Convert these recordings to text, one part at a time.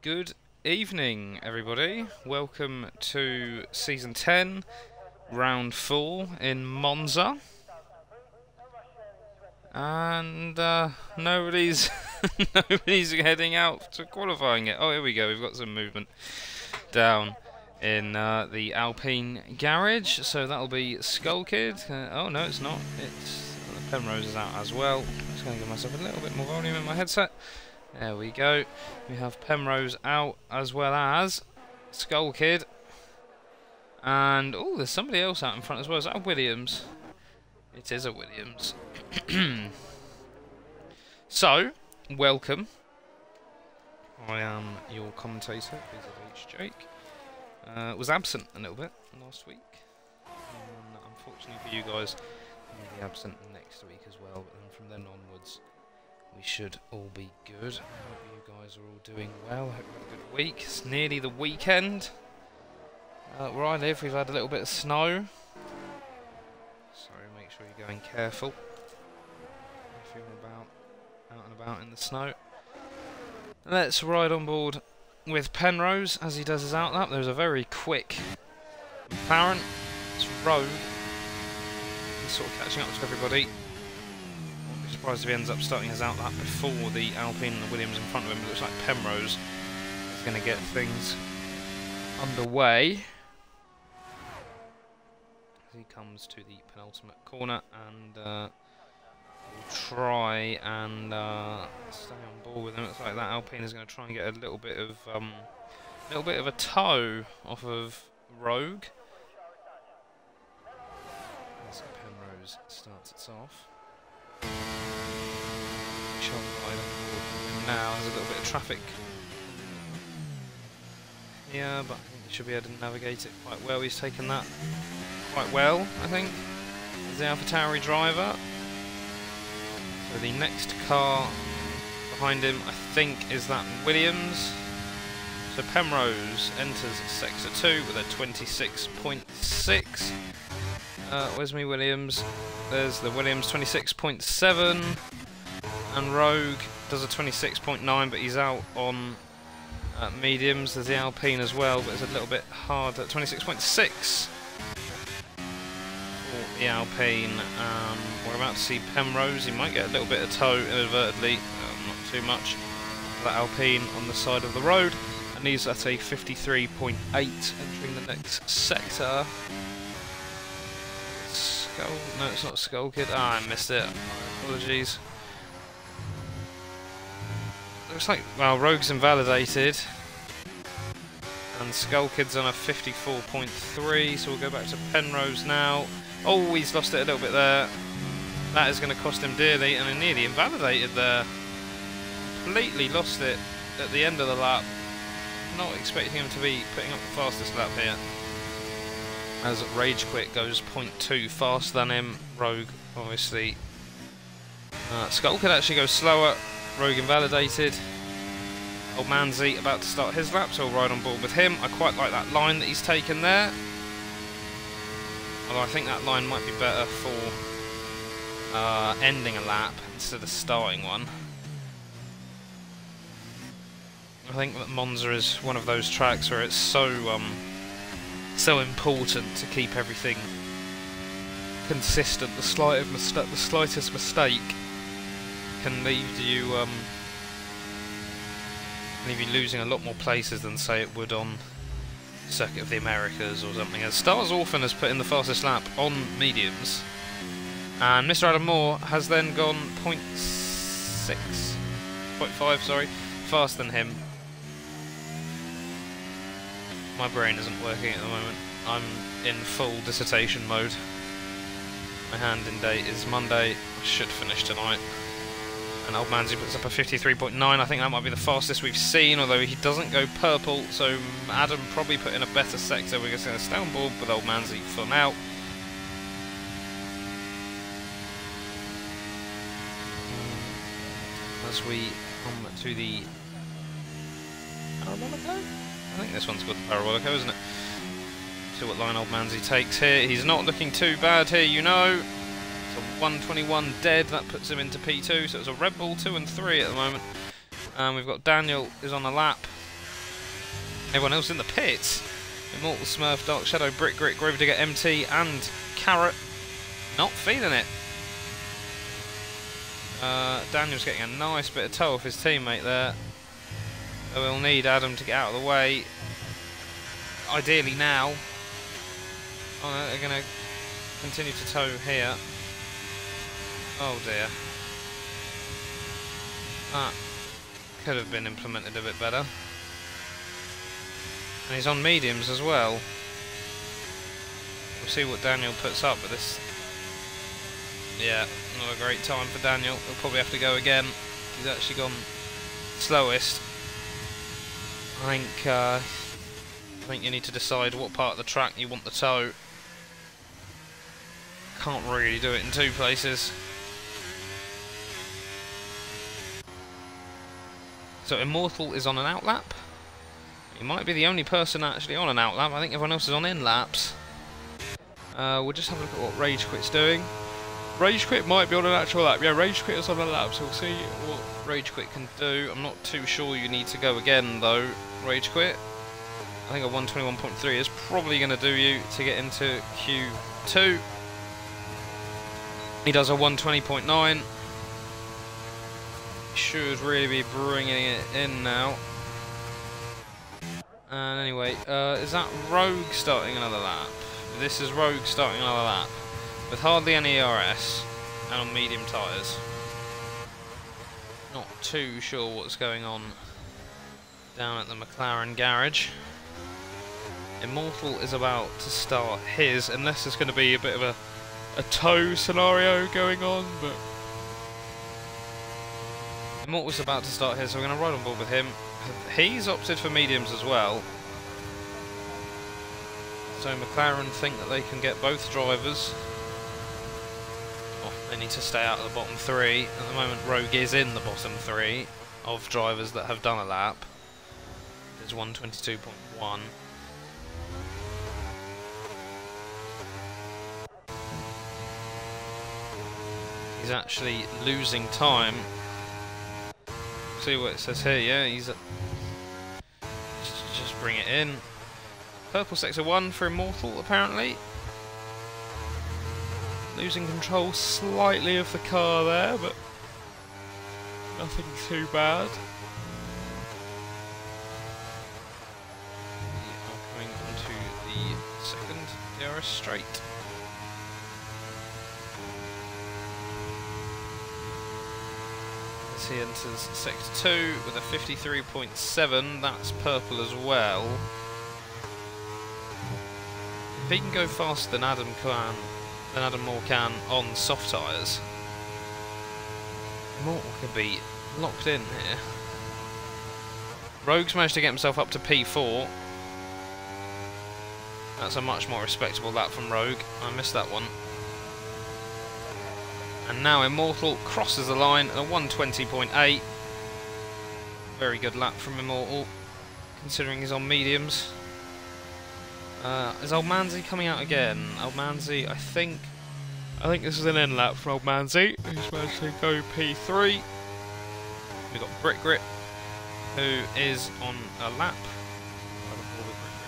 Good evening, everybody. Welcome to Season 10, Round 4 in Monza. And nobody's nobody's heading out to qualifying it. Oh, here we go. We've got some movement down in the Alpine garage. So that'll be Skull Kid. Oh, no, it's not. It's Penrose is out as well. I'm just going to give myself a little bit more volume in my headset. There we go. We have Penrose out as well as Skull Kid. And, oh, there's somebody else out in front as well. Is that a Williams? It is a Williams. So, welcome. I am your commentator, H. Jake. Was absent a little bit last week. Unfortunately for you guys, I'll be absent next week as well. But then from then onwards, we should all be good. I hope you guys are all doing well. I hope you had a good week. It's nearly the weekend. Where I live, we've had a little bit of snow. So make sure you're going careful if you're out and about in the snow. Let's ride on board with Penrose as he does his outlap. There's a very quick McLaren. It's Rogue. He's sort of catching up to everybody. Surprised if he ends up starting his outlap before the Alpine and the Williams in front of him. It looks like Penrose is going to get things underway as he comes to the penultimate corner, and we'll try and stay on board with him. It looks like that Alpine is going to try and get a little bit of a toe off of Rogue. As Penrose starts it off. Now there's a little bit of traffic here, but I think he should be able to navigate it quite well. He's taken that quite well, I think, as the AlphaTauri driver. So the next car behind him, I think, is that Williams. So Penrose enters Sector 2 with a 26.6. Where's me Williams? There's the Williams 26.7, and Rogue does a 26.9, but he's out on mediums. There's the Alpine as well, but it's a little bit hard at 26.6 for the Alpine. We're about to see Penrose. He might get a little bit of toe inadvertently, not too much. That Alpine on the side of the road, and he's at a 53.8 entering the next sector. No, it's not Skull Kid. Ah, I missed it. Apologies. Looks like, well, Rogue's invalidated. And Skull Kid's on a 54.3, so we'll go back to Penrose now. Oh, he's lost it a little bit there. That is going to cost him dearly, and he nearly invalidated there. Completely lost it at the end of the lap. Not expecting him to be putting up the fastest lap here, as Rage Quit goes 0.2 faster than him. Rogue, obviously. Skull Kid actually goes slower. Rogue invalidated. Old Manzi about to start his lap, so I'll ride on board with him. I quite like that line that he's taken there. Although I think that line might be better for ending a lap instead of starting one. I think that Monza is one of those tracks where it's so important to keep everything consistent. The slightest mistake can leave you losing a lot more places than, say, it would on Circuit of the Americas or something. As Stars Orphan has put in the fastest lap on mediums, and Mr. Adam Moore has then gone 0.5, sorry, faster than him. My brain isn't working at the moment. I'm in full dissertation mode. My hand-in date is Monday. I should finish tonight. And Old Manzi puts up a 53.9. I think that might be the fastest we've seen, although he doesn't go purple, so Adam probably put in a better sector. We're just going to stay on board with Old Manzi for now. As we come to the Parabolico? I think this one's called the Parabolico, isn't it? See what line Old Manzi takes here. He's not looking too bad here, you know. It's a 121 dead. That puts him into P2. So it's a Red Bull 2 and 3 at the moment. And we've got Daniel is on a lap. Everyone else in the pits. Immortal, Smurf, Dark Shadow, Brick Grit, Gravedigger, MT, and Carrot. Not feeling it. Daniel's getting a nice bit of toe off his teammate there. So we'll need Adam to get out of the way. Ideally now. Oh no, they're going to continue to tow here. Oh dear. That could have been implemented a bit better. And he's on mediums as well. We'll see what Daniel puts up with this. Yeah, not a great time for Daniel. He'll probably have to go again. He's actually gone slowest. I think you need to decide what part of the track you want the tow. Can't really do it in two places. So Immortal is on an outlap. He might be the only person actually on an outlap. I think everyone else is on in laps. We'll just have a look at what Rage Quit's doing. Rage Quit might be on an actual lap. Yeah, Rage Quit is on a lap, so we'll see what Rage Quit can do. I'm not too sure you need to go again though, Rage Quit. I think a 121.3 is probably going to do you to get into Q2. He does a 120.9. Should really be bringing it in now. And anyway, is that Rogue starting another lap? This is Rogue starting another lap. With hardly any ERS and on medium tyres. Not too sure what's going on down at the McLaren garage. Immortal is about to start his, unless there's going to be a bit of a tow scenario going on, but Immortal's about to start his, so we're going to ride on board with him. He's opted for mediums as well. So McLaren think that they can get both drivers. Oh, they need to stay out of the bottom three. At the moment Rogue is in the bottom three of drivers that have done a lap. There's 122.1. He's actually losing time. See what it says here, yeah, he's just bring it in. Purple sector 1 for Immortal, apparently. Losing control slightly of the car there, but nothing too bad. Coming onto the second DRS straight. As he enters sector 2 with a 53.7, that's purple as well. If he can go faster than Adam Moore can on soft tyres, Moore could be locked in here. Rogue's managed to get himself up to P4. That's a much more respectable lap from Rogue. I missed that one. And now Immortal crosses the line at a 120.8. Very good lap from Immortal, considering he's on mediums. Is Old Manzi coming out again? Old Manzi, I think this is an end lap for Old Manzi, who's managed to go P3. We've got Brick Grit, who is on a lap.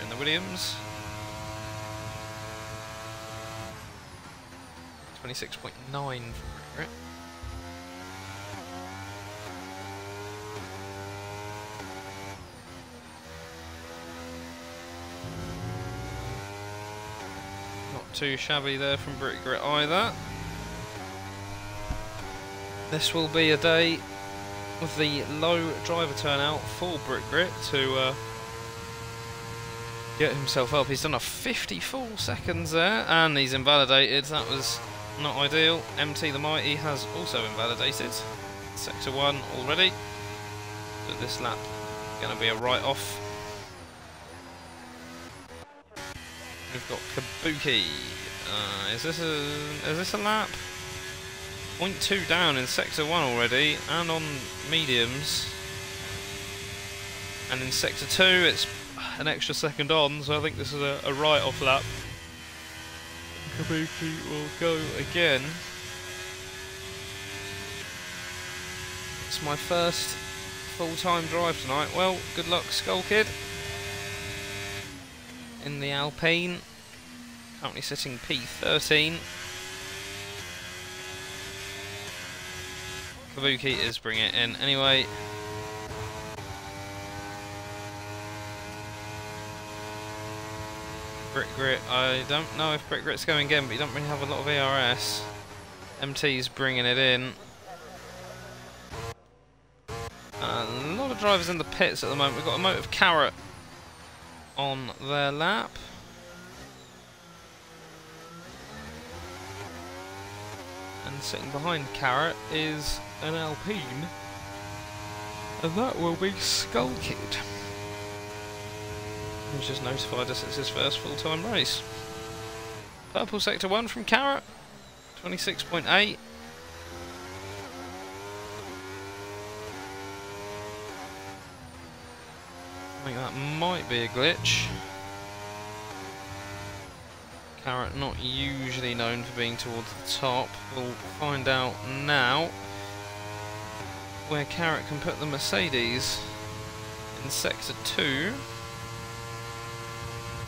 In the Williams. 26.9 for Brick Grit. Too shabby there from Brick Grit either. This will be a day with the low driver turnout for Brick Grit to get himself up. He's done a 54 seconds there and he's invalidated. That was not ideal. MT the Mighty has also invalidated. Sector 1 already. But this lap is going to be a write-off. We've got Kabuki. Is this a lap? 0.2 down in sector 1 already, and on mediums. And in sector 2, it's an extra second on, so I think this is a write-off lap. Kabuki will go again. It's my first full-time drive tonight. Well, good luck, Skull Kid. in the Alpine. Currently sitting P13. Kabuki is bringing it in anyway. Brick Grit, I don't know if Brick Grit's going again, but you don't really have a lot of ERS. MT's bringing it in. A lot of drivers in the pits at the moment. We've got a Motive Carrot on their lap. And sitting behind Carrot is an Alpine. And that will be Skull Kid, who's just notified us it's his first full-time race. Purple Sector 1 from Carrot, 26.8. I think that might be a glitch. Carrot not usually known for being towards the top. We'll find out now where Carrot can put the Mercedes in Sector 2.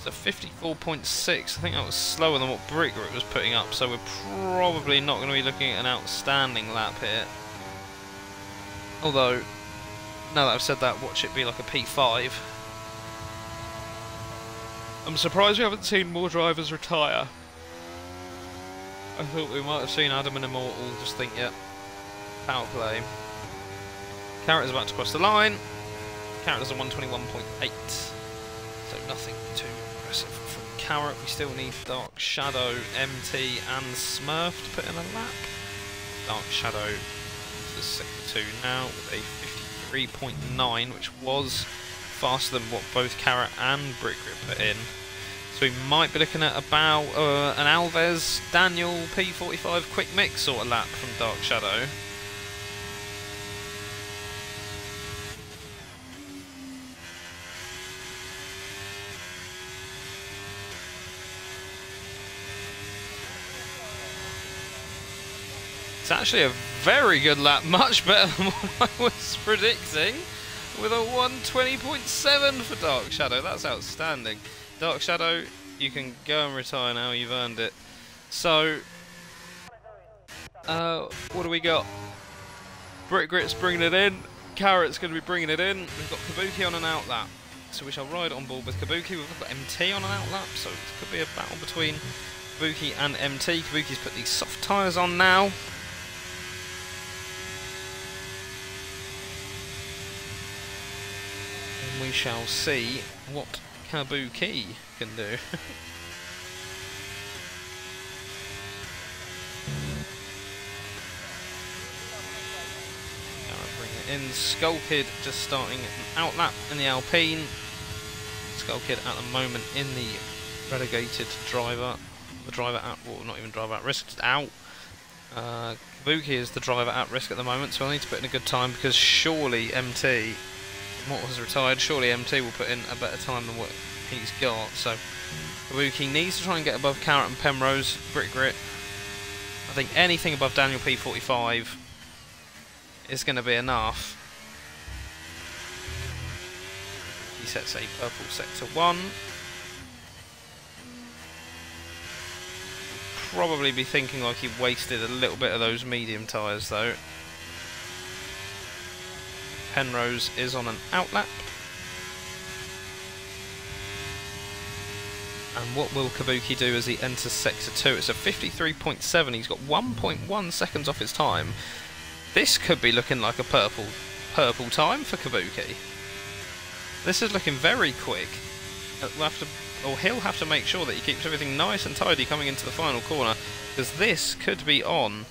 So 54.6, I think that was slower than what Brick Grit was putting up, so we're probably not going to be looking at an outstanding lap here. Although, now that I've said that, watch it be like a P5. I'm surprised we haven't seen more drivers retire. I thought we might have seen Adam and Immortal just think, yep, power play. Carrot is about to cross the line. Carrot is a 121.8, so nothing too impressive from Carrot. We still need Dark Shadow, MT and Smurf to put in a lap. Dark Shadow to Sector 2 now with a 53.9, which was faster than what both Carrot and Brick Grit put in. So we might be looking at about an Alves Daniel P45 quick mix sort of lap from Dark Shadow. It's actually a very good lap, much better than what I was predicting, with a 120.7 for Dark Shadow. That's outstanding. Dark Shadow, you can go and retire now, you've earned it. So, what do we got? Brick Grit's bringing it in, Carrot's going to be bringing it in. We've got Kabuki on an out lap, so we shall ride on board with Kabuki. We've got MT on an out lap, so it could be a battle between Kabuki and MT. Kabuki's put these soft tyres on now. We shall see what Kabuki can do. Bring it in. Skull Kid just starting an out lap in the Alpine. Skull Kid at the moment in the relegated driver. The driver at, well, not even driver at risk, just out. Kabuki is the driver at risk at the moment, so I need to put in a good time because surely MT. What was retired, surely MT will put in a better time than what he's got. So Kabuki needs to try and get above Carrot and Penrose. Brick Grit, I think anything above Daniel P45 is going to be enough. He sets a purple Sector 1. Probably be thinking like he wasted a little bit of those medium tyres though. Penrose is on an out lap. And what will Kabuki do as he enters Sector 2? It's a 53.7. He's got 1.1 seconds off his time. This could be looking like a purple time for Kabuki. This is looking very quick. He'll have to make sure that he keeps everything nice and tidy coming into the final corner, because this could be on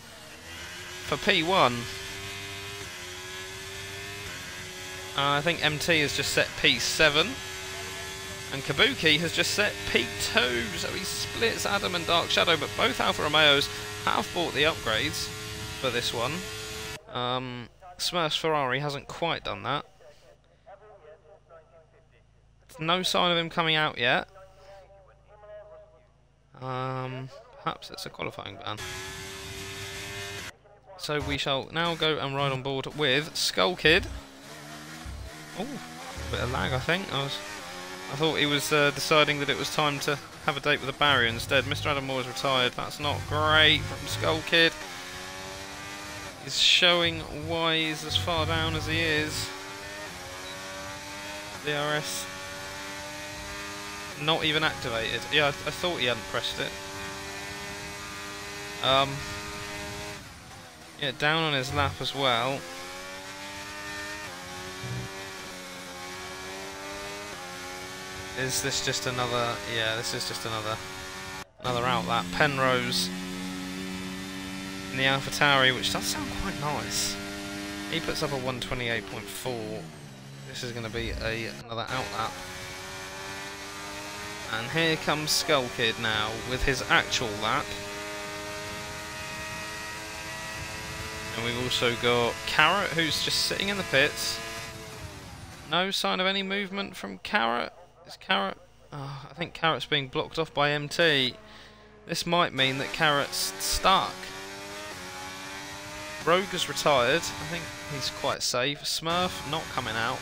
for P1. I think MT has just set P7, and Kabuki has just set P2, so he splits Adam and Dark Shadow, but both Alfa Romeos have bought the upgrades for this one. Smurf's Ferrari hasn't quite done that. No sign of him coming out yet. Perhaps it's a qualifying ban. So we shall now go and ride on board with Skull Kid. Oh, a bit of lag I think. I was I thought he was deciding that it was time to have a date with a barrier instead. Mr. Adam Moore is retired. That's not great from Skull Kid. He's showing why he's as far down as he is. DRS not even activated. Yeah, I thought he hadn't pressed it. Yeah, down on his lap as well. Is this just another? Yeah, this is just another outlap. Penrose in the AlphaTauri, which does sound quite nice. He puts up a 128.4. This is going to be another outlap. And here comes Skull Kid now with his actual lap. And we've also got Carrot, who's just sitting in the pits. No sign of any movement from Carrot. Is Carrot? Oh, I think Carrot's being blocked off by MT. This might mean that Carrot's stuck. Rogue has retired. I think he's quite safe. Smurf not coming out.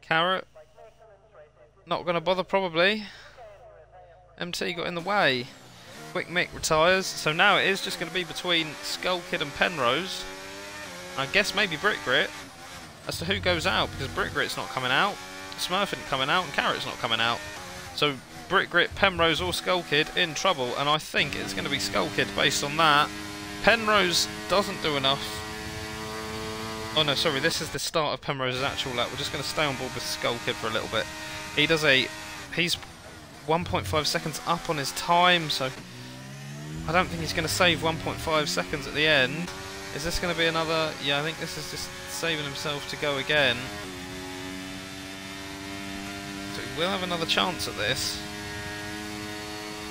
Carrot not going to bother probably. MT got in the way. Quick Mick retires. So now it is just going to be between Skull Kid and Penrose. I guess maybe Brick Grit as to who goes out, because Brick Grit's not coming out, Smurf isn't coming out, and Carrot's not coming out. So Brick Grit, Penrose or Skull Kid in trouble, and I think it's going to be Skull Kid based on that. Penrose doesn't do enough. Oh no, sorry, this is the start of Penrose's actual lap. We're just going to stay on board with Skull Kid for a little bit. He's 1.5 seconds up on his time, so I don't think he's going to save 1.5 seconds at the end. Is this going to be another? Yeah, I think this is just saving himself to go again. So he will have another chance at this.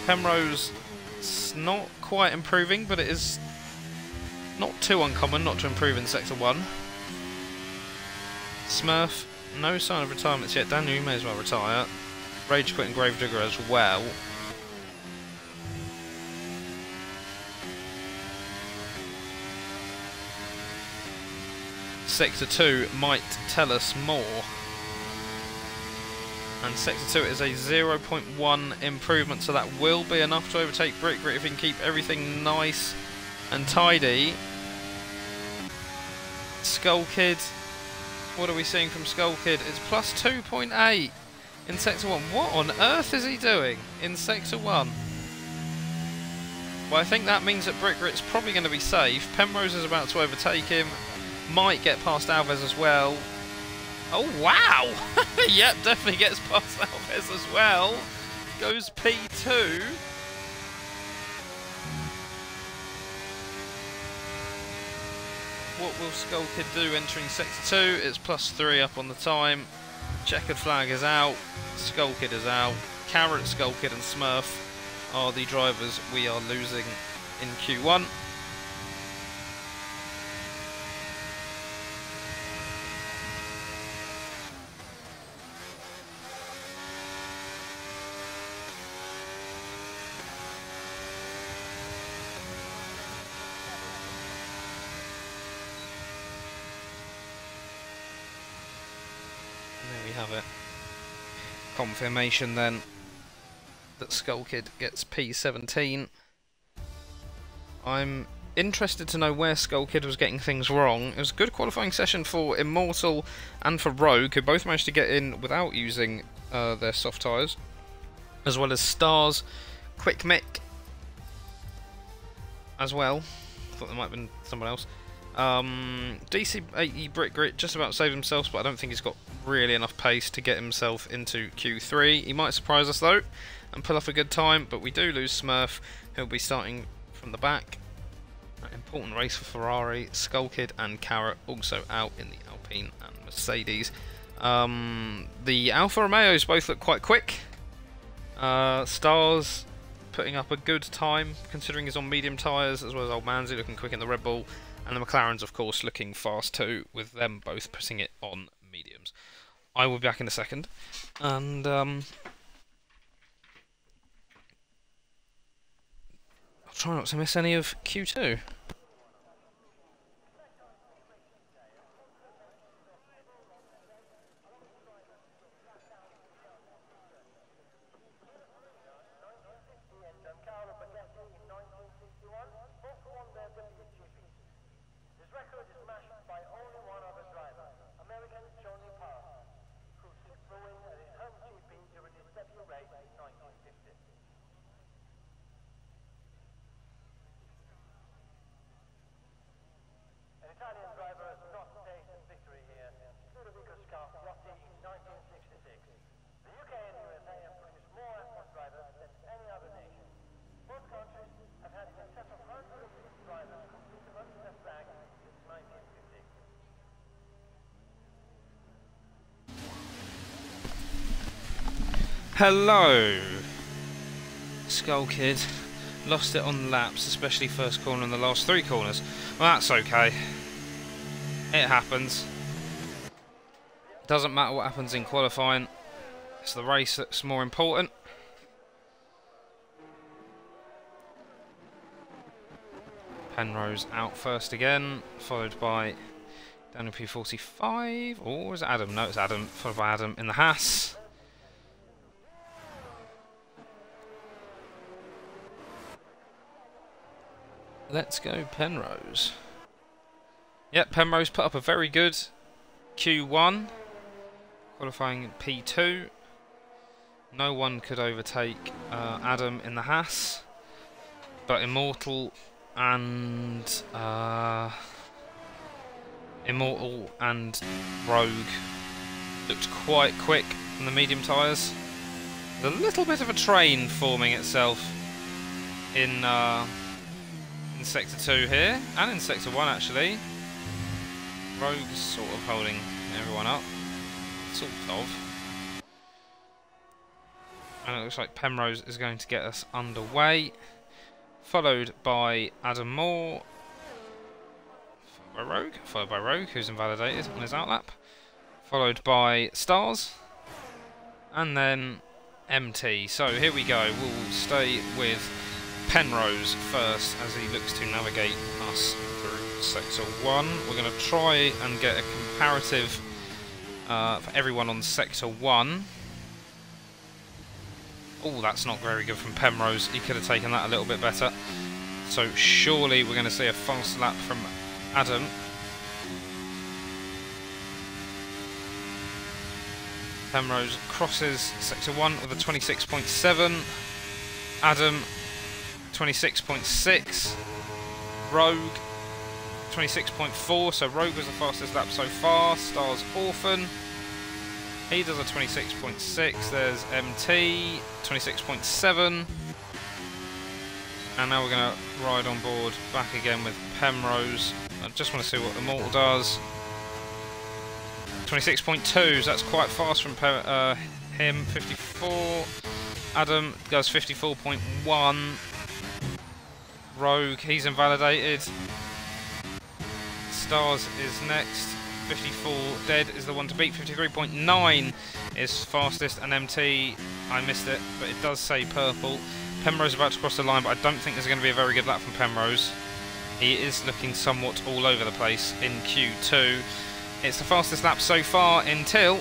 Penrose not quite improving, but it is not too uncommon not to improve in Sector 1. Smurf, no sign of retirements yet. Daniel, you may as well retire. Rage Quit and Gravedigger as well. Sector 2 might tell us more. And Sector 2 is a 0.1 improvement, so that will be enough to overtake Brick Grit if he can keep everything nice and tidy. Skull Kid, what are we seeing from Skull Kid? It's plus 2.8 in Sector 1. What on earth is he doing in Sector 1? Well, I think that means that Brick Grit's probably going to be safe. Penrose is about to overtake him. Might get past Alves as well. Oh, wow! Yep, definitely gets past Alves as well. Goes P2. What will Skull Kid do entering Sector 2? It's plus 3 up on the time. Checkered Flag is out. Skull Kid is out. Carrot, Skull Kid and Smurf are the drivers we are losing in Q1. There we have it. Confirmation then that Skull Kid gets P17. I'm interested to know where Skull Kid was getting things wrong. It was a good qualifying session for Immortal and for Rogue, who both managed to get in without using their soft tyres, as well as Stars, Quick Mick as well. I thought there might have been someone else. DC80 Brick Grit just about saved himself, but I don't think he's got really enough pace to get himself into Q3. He might surprise us though and pull off a good time, but we do lose Smurf, who'll be starting from the back. An important race for Ferrari. Skull Kid and Carrot also out in the Alpine and Mercedes. The Alfa Romeos both look quite quick. Stars putting up a good time considering he's on medium tyres, as well as Old Manzi looking quick in the Red Bull. And the McLarens, of course, looking fast too, with them both putting it on mediums. I will be back in a second. And I'll try not to miss any of Q2. Hello, Skull Kid. Lost it on laps, especially first corner and the last 3 corners. Well, that's okay. It happens. Doesn't matter what happens in qualifying. It's the race that's more important. Penrose out first again, followed by Daniel P45. Or is it Adam? No, it's Adam. Followed by Adam in the Haas. Let's go Penrose. Yep, Penrose put up a very good Q1, qualifying P2. No one could overtake Adam in the Haas, but Immortal and Rogue looked quite quick in the medium tyres. There's a little bit of a train forming itself in Sector 2 here, and in Sector 1 actually. Rogue's sort of holding everyone up. Sort of. And it looks like Penrose is going to get us underway. Followed by Adam Moore. Followed by Rogue, who's invalidated on his outlap. Followed by Stars. And then MT. So here we go. We'll stay with Penrose first as he looks to navigate us through Sector 1. We're going to try and get a comparative for everyone on Sector 1. Oh, that's not very good from Penrose. He could have taken that a little bit better. So surely we're going to see a fast lap from Adam. Penrose crosses Sector 1 with a 26.7. Adam 26.6. Rogue 26.4. So Rogue was the fastest lap so far. Stars Orphan. He does a 26.6. There's MT 26.7. And now we're going to ride on board back again with Penrose. I just want to see what Immortal does. 26.2, so that's quite fast from him. 54. Adam goes 54.1. Rogue, he's invalidated. Stars is next. 54. Dead is the one to beat. 53.9 is fastest, and MT, I missed it, but it does say purple. Penrose about to cross the line, but I don't think there's going to be a very good lap from Penrose. He is looking somewhat all over the place in Q2. It's the fastest lap so far until...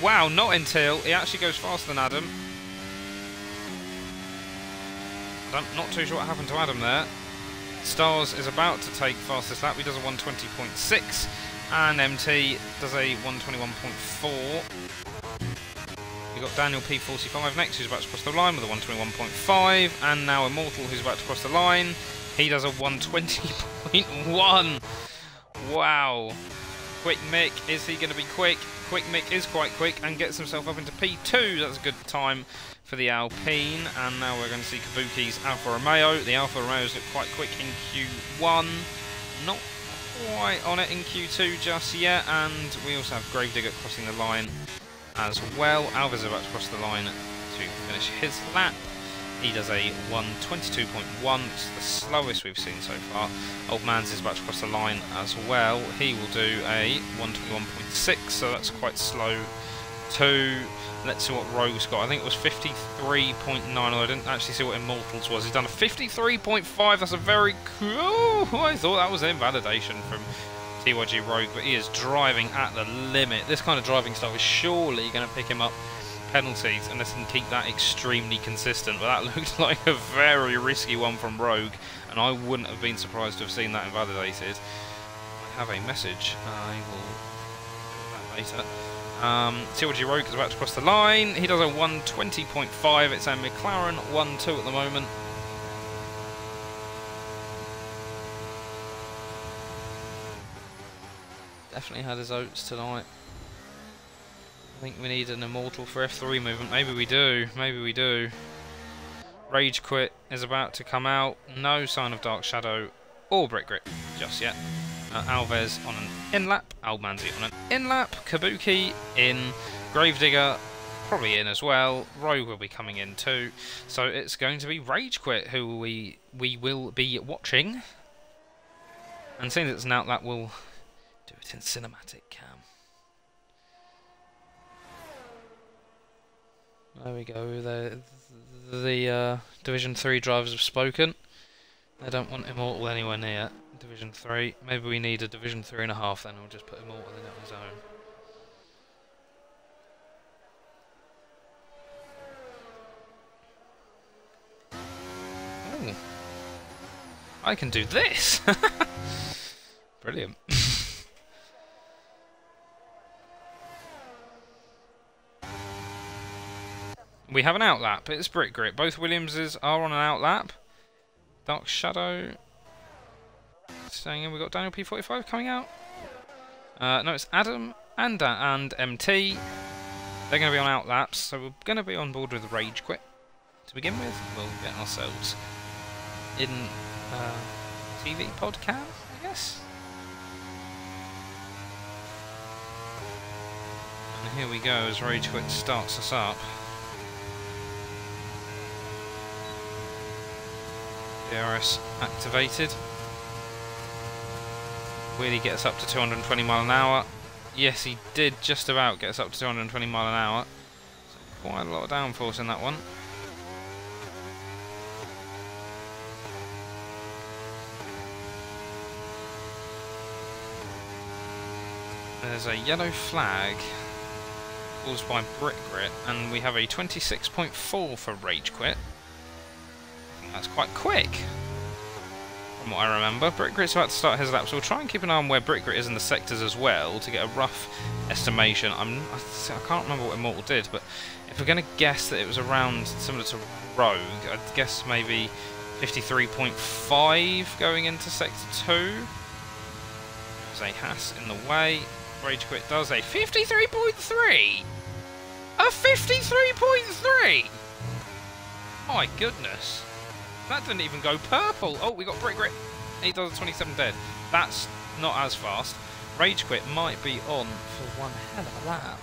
Wow, not until. He actually goes faster than Adam. I'm not too sure what happened to Adam there. Stars is about to take fastest lap. He does a 120.6. And MT does a 121.4. We've got Daniel P45 next, who's about to cross the line with a 121.5. And now Immortal, who's about to cross the line. He does a 120.1. Wow. Quick Mick, is he going to be quick? Quick Mick is quite quick and gets himself up into P2. That's a good time for the Alpine. And now we're going to see Kabuki's Alfa Romeo. The Alfa Romeos look quite quick in Q1. Not quite on it in Q2 just yet. And we also have Gravedigger crossing the line as well. Alva's about to cross the line to finish his lap. He does a 122.1, which is the slowest we've seen so far. Old Man's is about to cross the line as well. He will do a 121.6, so that's quite slow too. Let's see what Rogue's got. I think it was 53.9, although I didn't actually see what Immortals was. He's done a 53.5, that's a very cool... I thought that was an invalidation from TYG Rogue, but he is driving at the limit. This kind of driving style is surely going to pick him up penalties unless he can keep that extremely consistent, but that looked like a very risky one from Rogue, and I wouldn't have been surprised to have seen that invalidated. I have a message, I will do that later. TLG Rogue is about to cross the line. He does a 120.5. It's a McLaren 1-2 at the moment. Definitely had his oats tonight. I think we need an Immortal for F3 movement. Maybe we do. Maybe we do. Rage Quit is about to come out. No sign of Dark Shadow or Brick Grip just yet. Alves on an in-lap. Almanzi on an in-lap. Kabuki in. Gravedigger probably in as well. Rogue will be coming in too. So it's going to be Rage Quit who we will be watching. And seeing that it's an outlap, we'll do it in cinematic cam. There we go. The Division 3 drivers have spoken. They don't want Immortal anywhere near Division 3. Maybe we need a Division 3.5 then. We'll just put Immortal in on his own. Oh. I can do this! Brilliant. We have an outlap. It's Brick Grit. Both Williamses are on an outlap. Dark Shadow staying in. We've got Daniel P45 coming out. No, it's Adam and MT. They're going to be on outlaps, so we're going to be on board with Rage Quit. To begin with, we'll get ourselves in TV podcast, I guess. And here we go as Rage Quit starts us up. DRS activated. Will he get us up to 220 mile an hour? Yes, he did just about get us up to 220 mile an hour. So quite a lot of downforce in that one. There's a yellow flag caused by Brick Grit, and we have a 26.4 for Rage Quit. That's quite quick, from what I remember. Brick Grit's about to start his lap, so we'll try and keep an eye on where Brick Grit is in the sectors as well to get a rough estimation. I can't remember what Immortal did, but if we're going to guess that it was around similar to Rogue, I'd guess maybe 53.5 going into Sector 2. There's a Haas in the way. Rage Quit does a 53.3! A 53.3! My goodness. That didn't even go purple. Oh, we got Brick Grit. He does a 27 dead. That's not as fast. Rage Quit might be on for one hell of a lap.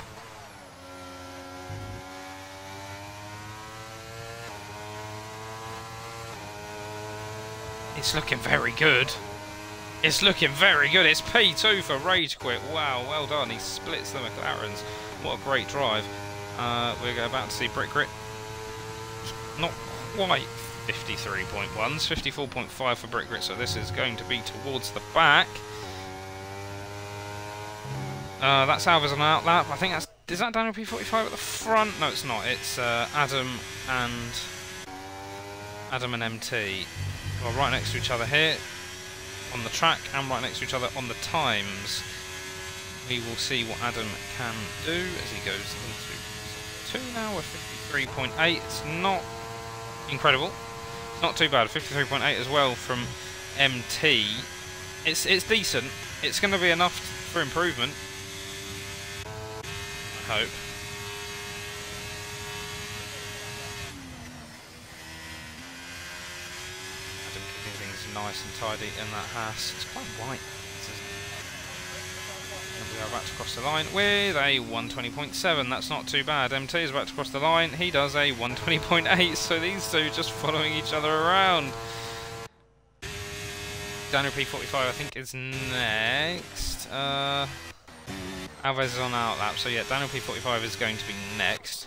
It's looking very good. It's looking very good. It's P2 for Rage Quit. Wow, well done. He splits the McLarens. What a great drive. We're about to see Brick Grit. Not quite 53.1s, 54.5 for Brick Grit, so this is going to be towards the back. That's Alves on an outlap. I think that's... Is that Daniel P45 at the front? No, it's not. It's Adam and MT. Well, right next to each other here on the track and right next to each other on the times. We will see what Adam can do as he goes into 2 now with 53.8. It's not incredible. It's not too bad. 53.8 as well from MT. It's decent. It's going to be enough for improvement, I hope. Adam keeping things nice and tidy in that Haas. It's quite white. We are about to cross the line with a 120.7. That's not too bad. MT is about to cross the line. He does a 120.8. So these two just following each other around. Daniel P45, I think, is next. Alves is on outlap. So yeah, Daniel P45 is going to be next.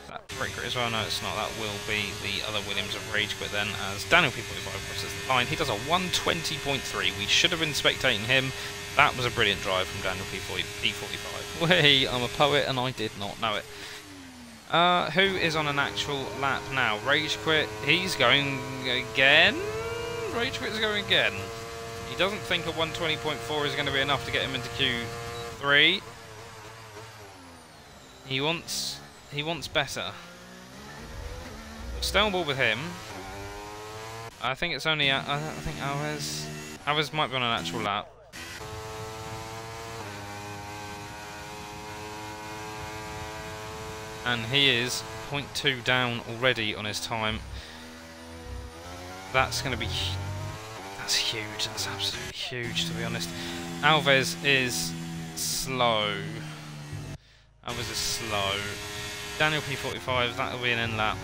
That Brick Grit as well. No, it's not. That will be the other Williams of Rage Quit then, as Daniel P45 crosses the line. He does a 120.3. We should have been spectating him. That was a brilliant drive from Daniel P45. Wait, I'm a poet and I did not know it. Who is on an actual lap now? Rage Quit. He's going again. Rage Quit's going again. He doesn't think a 120.4 is going to be enough to get him into Q3. He wants better. Stay on board with him. I think it's only I think Alves might be on an actual lap. And he is 0.2 down already on his time. That's going to be... That's huge. That's absolutely huge, to be honest. Alves is slow. Alves is slow. Daniel P45, that'll be an in lap.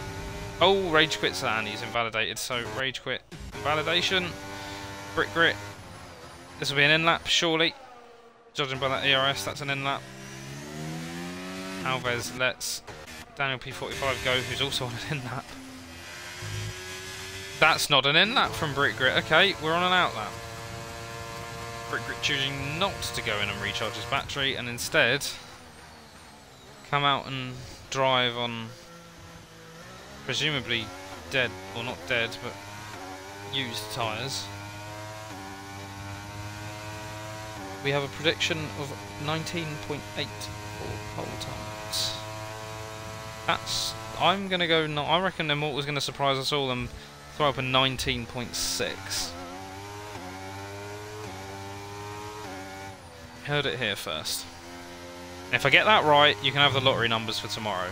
Oh, rage quits and he's invalidated, so rage quit, invalidation. Brick Grit, this will be an in lap, surely. Judging by that ERS, that's an in lap. Alves lets Daniel P45 go, who's also on an in lap. That's not an in lap from Brick Grit. Okay, we're on an out lap. Brick Grit choosing not to go in and recharge his battery and instead come out and drive on presumably dead, or not dead, but used tyres. We have a prediction of 19.8 for pole times. That's, I'm going to go, no, I reckon Immortal's going to surprise us all and throw up a 19.6. Heard it here first. And if I get that right, you can have the lottery numbers for tomorrow.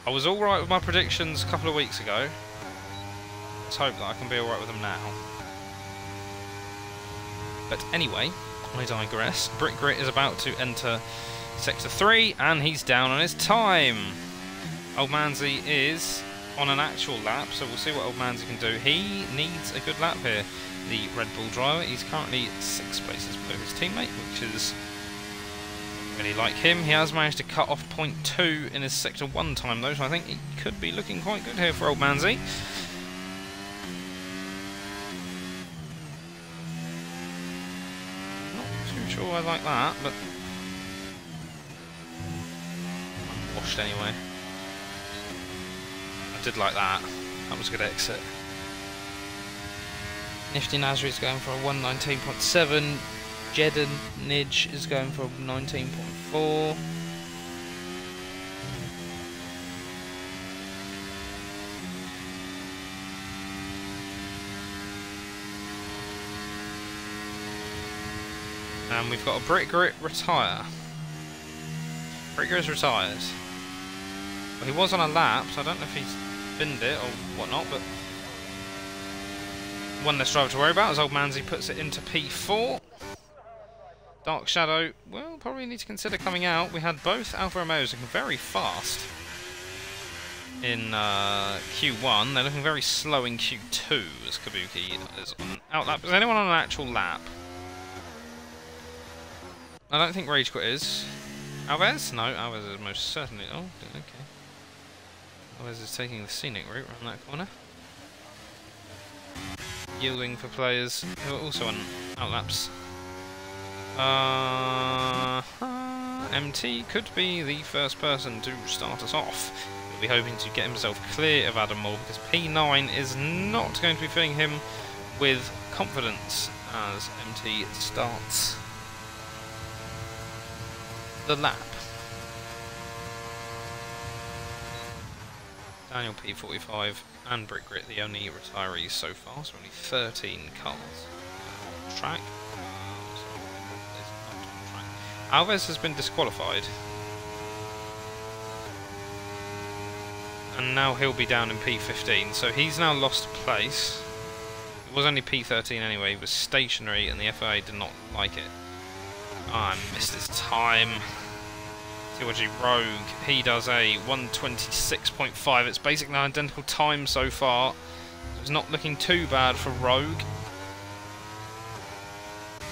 I was alright with my predictions a couple of weeks ago. Let's hope that I can be alright with them now. But anyway, I digress. Brick Grit is about to enter Sector 3, and he's down on his time. Old Manzi is on an actual lap, so we'll see what Old Manzi can do. He needs a good lap here, the Red Bull driver. He's currently 6 places below his teammate, which is really like him. He has managed to cut off 0.2 in his Sector 1 time though, so I think he could be looking quite good here for Old Manzi. Sure, I like that, but I'm washed anyway. I did like that. That was a good exit. Nifty Nasri is going for a 119.7. Jeddah Nidge is going for a 19.4. And we've got a Brick Grit retire. Brick Grit is retired. Well, he was on a lap, so I don't know if he's binned it or whatnot, but one less driver to worry about as Old Manzi puts it into P4. Dark Shadow, well, probably need to consider coming out. We had both Alfa Romeos looking very fast in Q1. They're looking very slow in Q2 as Kabuki is on out lap. Is anyone on an actual lap? I don't think Rage Quit is. Alves? No, Alves is most certainly. Oh, okay. Alves is taking the scenic route around that corner. Yielding for players who are also on outlaps. MT could be the first person to start us off. He'll be hoping to get himself clear of Adam Moore because P9 is not going to be filling him with confidence as MT starts the lap. Daniel P45 and Brick Grit, the only retirees so far, so only 13 cars on track. Alves has been disqualified. And now he'll be down in P15, so he's now lost place. It was only P13 anyway, he was stationary and the FIA did not like it. Oh, I missed his time. TYG Rogue, he does a 126.5. It's basically an identical time so far. It's not looking too bad for Rogue.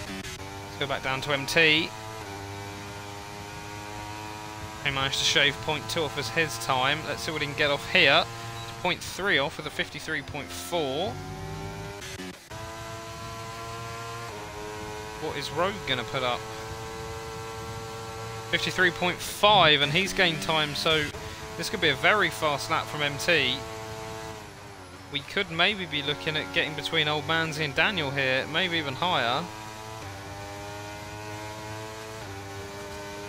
Let's go back down to MT. He managed to shave 0.2 off as his time. Let's see what he can get off here. It's 0.3 off with a 53.4. What is Rogue going to put up? 53.5, and he's gained time, so this could be a very fast lap from MT. We could maybe be looking at getting between Old Manzi and Daniel here, maybe even higher.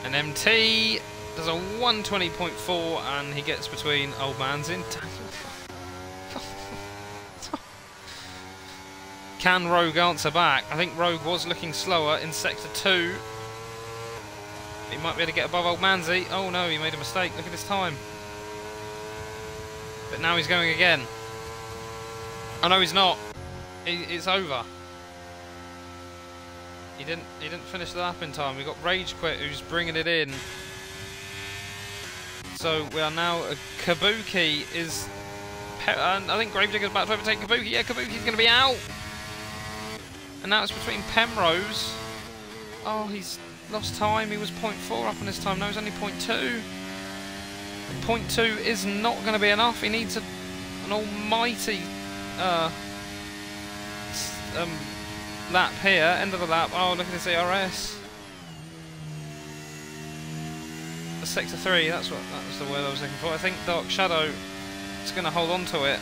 And MT does a 120.4, and he gets between Old Manzi and Daniel. Can Rogue answer back? I think Rogue was looking slower in Sector 2. He might be able to get above Old Manzi. Oh no, he made a mistake. Look at his time. But now he's going again. Oh no, he's not. It's over. He didn't finish the lap in time. We got Rage Quit who's bringing it in. So we are now... Kabuki is... I think Gravedigger's about to overtake Kabuki. Yeah, Kabuki's going to be out. And now it's between Penrose. Oh, he's lost time. He was 0.4 up on his time. Now he's only 0.2. 0.2 is not going to be enough. He needs an almighty lap here. End of the lap. Oh, look at his ERS. The sector 3. That was the word I was looking for. I think Dark Shadow is going to hold on to it.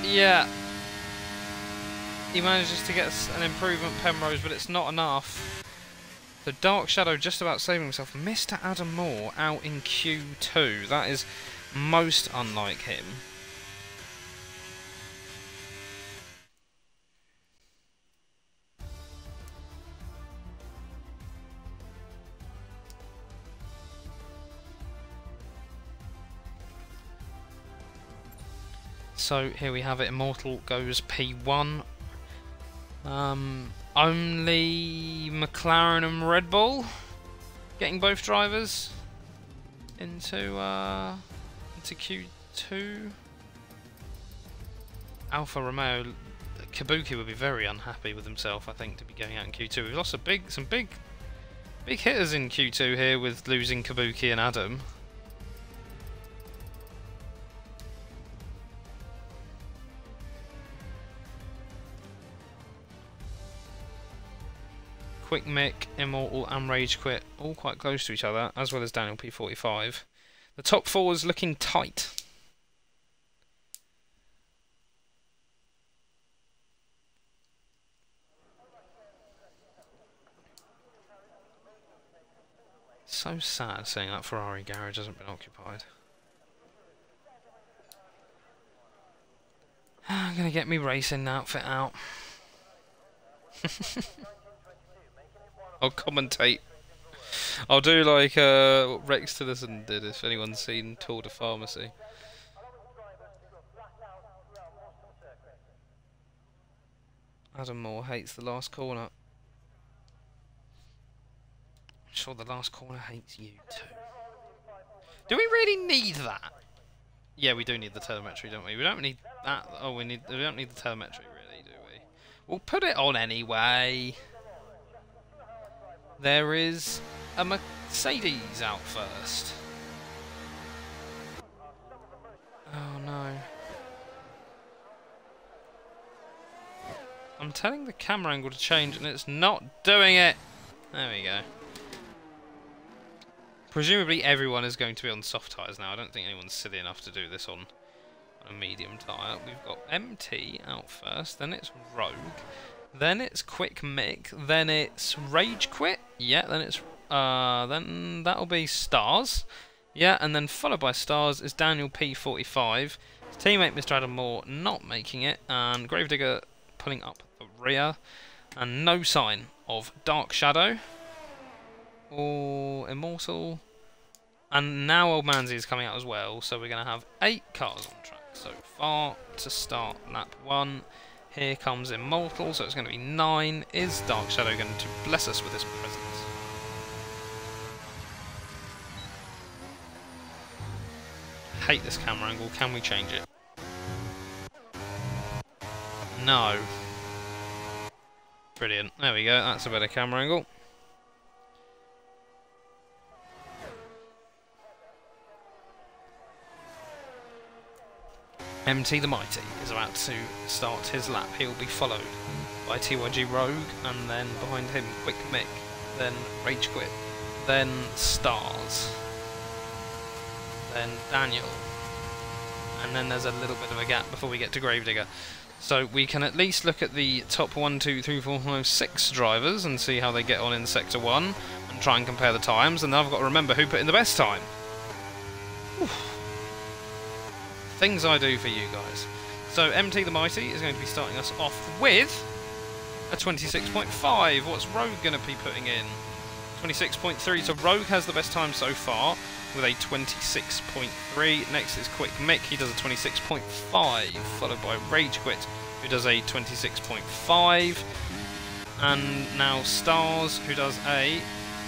Yeah. He manages to get an improvement, Penrose, but it's not enough. The Dark Shadow just about saving himself. Mr. Adam Moore out in Q2. That is most unlike him. So here we have it. Immortal goes P1. Only McLaren and Red Bull getting both drivers into Q2. Alfa Romeo, Kabuki would be very unhappy with himself, I think, to be going out in Q2. We've lost some big hitters in Q2 here with losing Kabuki and Adam. Quick Mick, Immortal and Rage Quit, all quite close to each other, as well as Daniel P45. The top four is looking tight. So sad seeing that Ferrari garage hasn't been occupied. I'm going to get me racing outfit out. I'll commentate. I'll do like Rex Tillerson did, if anyone's seen Tour de Pharmacy. Adam Moore hates the last corner. I'm sure the last corner hates you too. Do we really need that? Yeah, we do need the telemetry, don't we? We don't need that. Oh, we don't need the telemetry, really, do we? We'll put it on anyway. There is a Mercedes out first. Oh no. I'm telling the camera angle to change and it's not doing it. There we go. Presumably everyone is going to be on soft tyres now. I don't think anyone's silly enough to do this on a medium tyre. We've got MT out first, then it's Rogue. Then it's Quick Mick, then it's Rage Quit, yeah, then it's, then that'll be Stars, yeah, and then followed by Stars is Daniel P45, his teammate Mr. Adam Moore not making it, and Gravedigger pulling up the rear, and no sign of Dark Shadow, or Immortal, and now Old Manzi is coming out as well, so we're going to have 8 cars on track so far to start lap 1. Here comes Immortal, so it's going to be 9. Is Dark Shadow going to bless us with his presence? Hate this camera angle. Can we change it? No. Brilliant. There we go. That's a better camera angle. MT the Mighty is about to start his lap. He'll be followed by TYG Rogue, and then behind him Quick Mick, then Rage Quit, then Stars, then Daniel, and then there's a little bit of a gap before we get to Gravedigger. So we can at least look at the top 1, 2, 3, 4, 5, 6 drivers and see how they get on in Sector 1 and try and compare the times, and then I've got to remember who put in the best time. Oof. Things I do for you guys. So MT the Mighty is going to be starting us off with a 26.5. What's Rogue going to be putting in? 26.3. So Rogue has the best time so far with a 26.3. Next is Quick Mick. He does a 26.5, followed by Rage Quit, who does a 26.5. And now Stars, who does a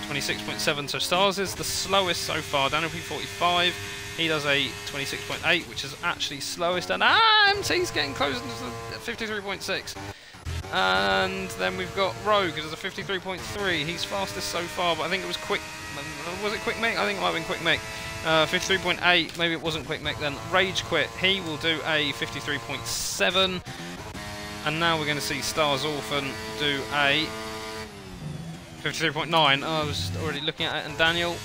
26.7. So Stars is the slowest so far. Daniel P45, he does a 26.8, which is actually slowest. And MT's getting close to the 53.6. And then we've got Rogue, who does a 53.3. He's fastest so far, but I think it was Quick. Was it Quick Mick? I think it might have been Quick Mick. 53.8. Maybe it wasn't Quick Mick then. Rage Quit. He will do a 53.7. And now we're going to see Stars Orphan do a 53.9. I was already looking at it. And Daniel,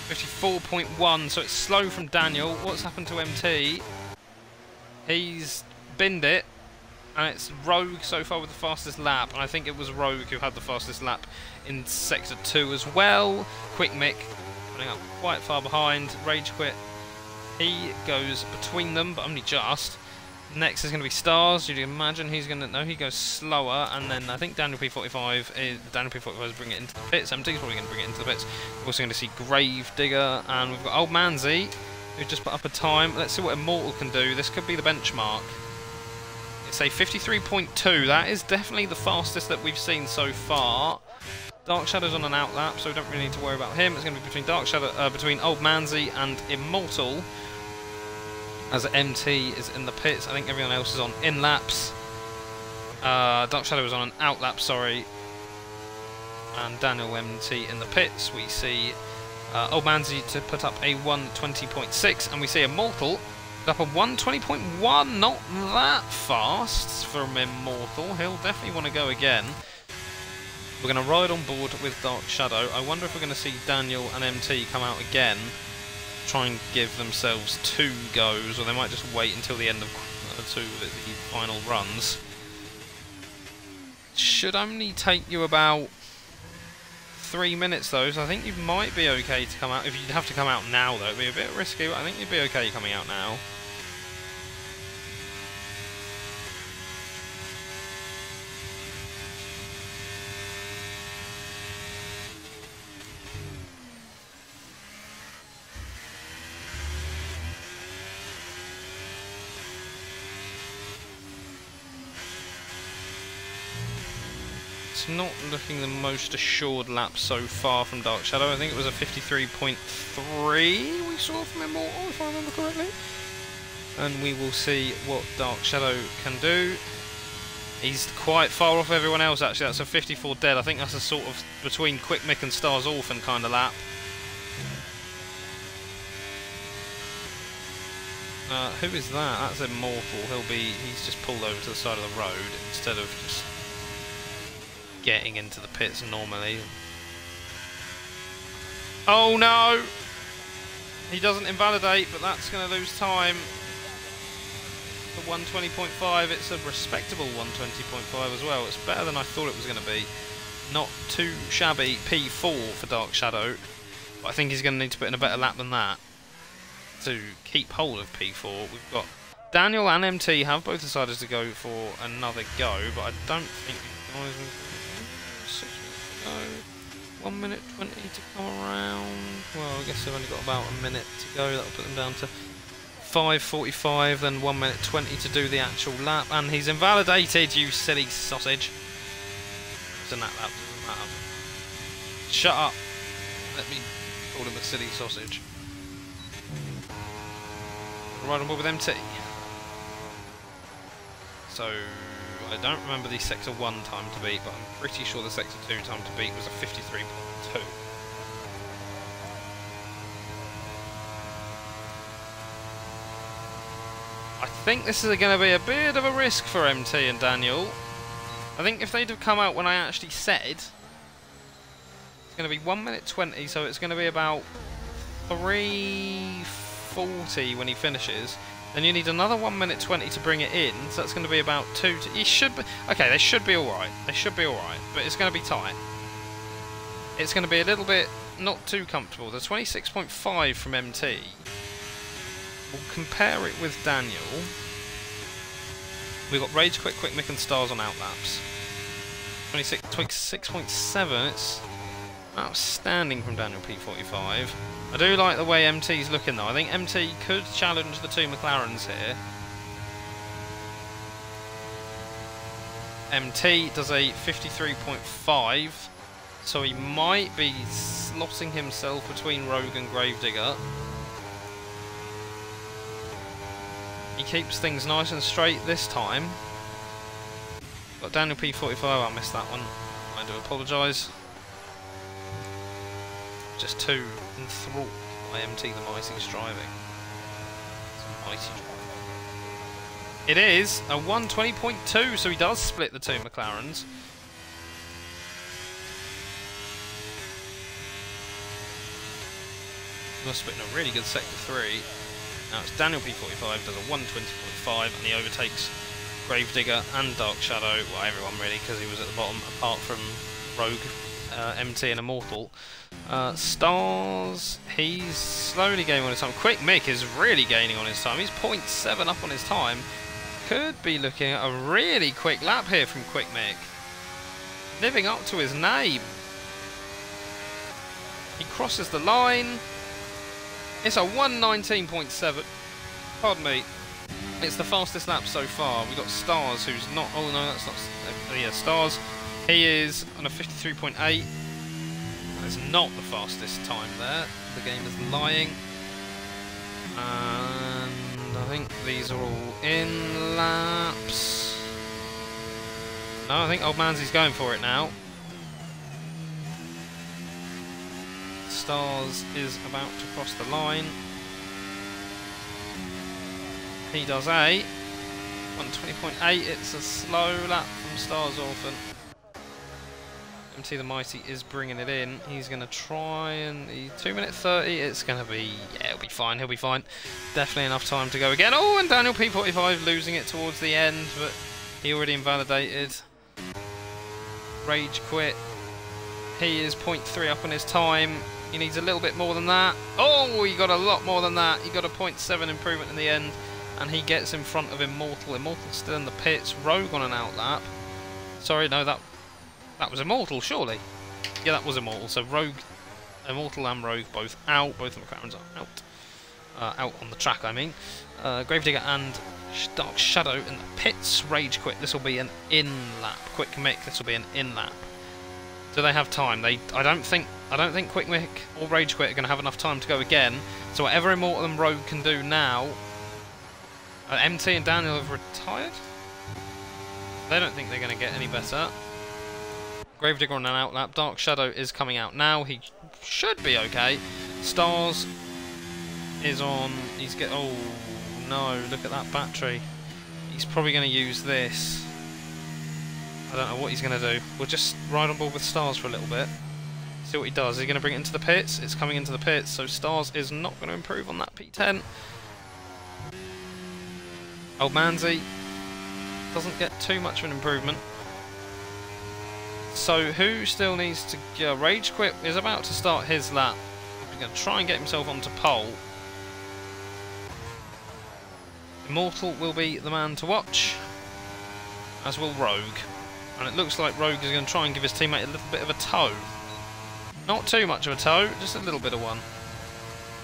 54.1. So it's slow from Daniel. What's happened to MT? He's binned it. And it's Rogue so far with the fastest lap. And I think it was Rogue who had the fastest lap in Sector 2 as well. Quick Mick running up quite far behind. Rage Quit. He goes between them, but only just. Next is going to be Stars. You'd imagine he's going to... No, he goes slower. And then I think Daniel P45 is bringing it into the pits. MT's probably going to bring it into the pits. We're also going to see Grave Digger. And we've got Old Manzi, who just put up a time. Let's see what Immortal can do. This could be the benchmark. It's a 53.2. That is definitely the fastest that we've seen so far. Dark Shadow's on an outlap, so we don't really need to worry about him. It's going to be between Old Manzi and Immortal. As MT is in the pits, I think everyone else is on in-laps. Dark Shadow is on an outlap, sorry. And Daniel MT in the pits. We see Old Manzi to put up a 120.6, and we see Immortal up a 120.1. Not that fast from Immortal. He'll definitely want to go again. We're going to ride on board with Dark Shadow. I wonder if we're going to see Daniel and MT come out again. Try and give themselves 2 goes, or they might just wait until the end of the final runs. Should only take you about 3 minutes though, so I think you might be okay to come out. If you'd have to come out now though, it'd be a bit risky, but I think you'd be okay coming out now. It's not looking the most assured lap so far from Dark Shadow. I think it was a 53.3 we saw from Immortal, if I remember correctly. And we will see what Dark Shadow can do. He's quite far off everyone else actually. That's a 54 dead. I think that's a sort of between Quick Mick and Stars Orphan kind of lap. Who is that? That's Immortal. He's just pulled over to the side of the road instead of just getting into the pits normally. Oh no! He doesn't invalidate, but that's going to lose time. For 120.5, it's a respectable 120.5 as well. It's better than I thought it was going to be. Not too shabby. P4 for Dark Shadow, but I think he's going to need to put in a better lap than that to keep hold of P4. We've got Daniel and MT have both decided to go for another go, but I don't think these guys will. 1 minute 20 to come around. Well, I guess they've only got about a minute to go. That'll put them down to 5:45, then 1 minute 20 to do the actual lap. And he's invalidated, you silly sausage. It's in that lap, doesn't matter. Shut up. Let me call him a silly sausage. Right on board with MT. So I don't remember the Sector 1 time to beat, but I'm pretty sure the Sector 2 time to beat was a 53.2. I think this is going to be a bit of a risk for MT and Daniel. I think if they'd have come out when I actually said, it's going to be 1 minute 20, so it's going to be about 3:40 when he finishes. Then you need another 1 minute 20 to bring it in, so that's going to be about 2 to... He should be... Okay, they should be alright. They should be alright, but it's going to be tight. It's going to be a little bit not too comfortable. The 26.5 from MT. We'll compare it with Daniel. We've got Rage Quit, Quick Mick and Stars on outlaps. 26.7. It's outstanding from Daniel P45. I do like the way MT's looking though. I think MT could challenge the 2 McLarens here. MT does a 53.5, So he might be slotting himself between Rogue and Gravedigger. He keeps things nice and straight this time. Got Daniel P45, I missed that one. I do apologise. Just too enthralled by MT the Mighty's driving. It's a mighty drive. It is a 120.2, so he does split the two McLarens. Must have been a really good sector 3. Now it's Daniel P45 does a 120.5 and he overtakes Gravedigger and Dark Shadow, well everyone really, because he was at the bottom apart from Rogue, MT and Immortal. Stars, he's slowly gaining on his time. Quick Mick is really gaining on his time. He's 0.7 up on his time. Could be looking at a really quick lap here from Quick Mick. Living up to his name. He crosses the line. It's a 119.7. Pardon me. It's the fastest lap so far. We've got Stars, who's not... Oh, no, that's not... Yeah, Stars. He is on a 53.8. That's not the fastest time there. The game is lying. And I think these are all in laps. No, I think Old Mansy's going for it now. Stars is about to cross the line. He does a 120.8. It's a slow lap from Stars Orphan. MT the Mighty is bringing it in. He's going to try and... 2 minutes 30. It's going to be... Yeah, he'll be fine. He'll be fine. Definitely enough time to go again. Oh, and Daniel P45 losing it towards the end, but he already invalidated. Rage quit. He is 0.3 up on his time. He needs a little bit more than that. Oh, he got a lot more than that. He got a 0.7 improvement in the end, and he gets in front of Immortal. Immortal's still in the pits. Rogue on an outlap. Sorry, no, that was Immortal, surely. Yeah, that was Immortal. So Rogue, Immortal and Rogue both out. Both of the McLarens are out. Out on the track, I mean. Gravedigger and Dark Shadow in the pits. Rage quit. This will be an in-lap. Quick Mick, this will be an in-lap. Do they have time? I don't think Quick Mick or Rage Quit are going to have enough time to go again. So whatever Immortal and Rogue can do now... MT and Daniel have retired? They don't think they're going to get any better. Gravedigger on an outlap. Dark Shadow is coming out now. He should be okay. Stars is on... Oh, no. Look at that battery. He's probably going to use this. I don't know what he's going to do. We'll just ride on board with Stars for a little bit. See what he does. Is he going to bring it into the pits? It's coming into the pits, so Stars is not going to improve on that P10. Old Mansy doesn't get too much of an improvement. So who still needs to go? Rage Quit is about to start his lap. He's going to try and get himself onto pole. Immortal will be the man to watch, as will Rogue. And it looks like Rogue is going to try and give his teammate a little bit of a tow. Not too much of a tow, just a little bit of one.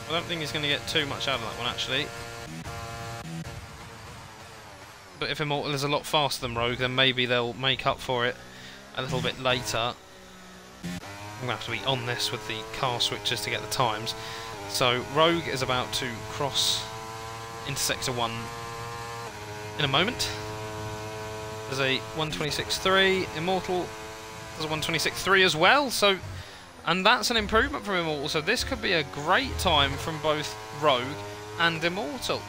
I don't think he's going to get too much out of that one, actually. But if Immortal is a lot faster than Rogue, then maybe they'll make up for it a little bit later. I'm going to have to be on this with the car switches to get the times. So Rogue is about to cross into Sector 1 in a moment. There's a 126.3. Immortal does a 126.3 as well. So, and that's an improvement from Immortal. So this could be a great time from both Rogue and Immortal.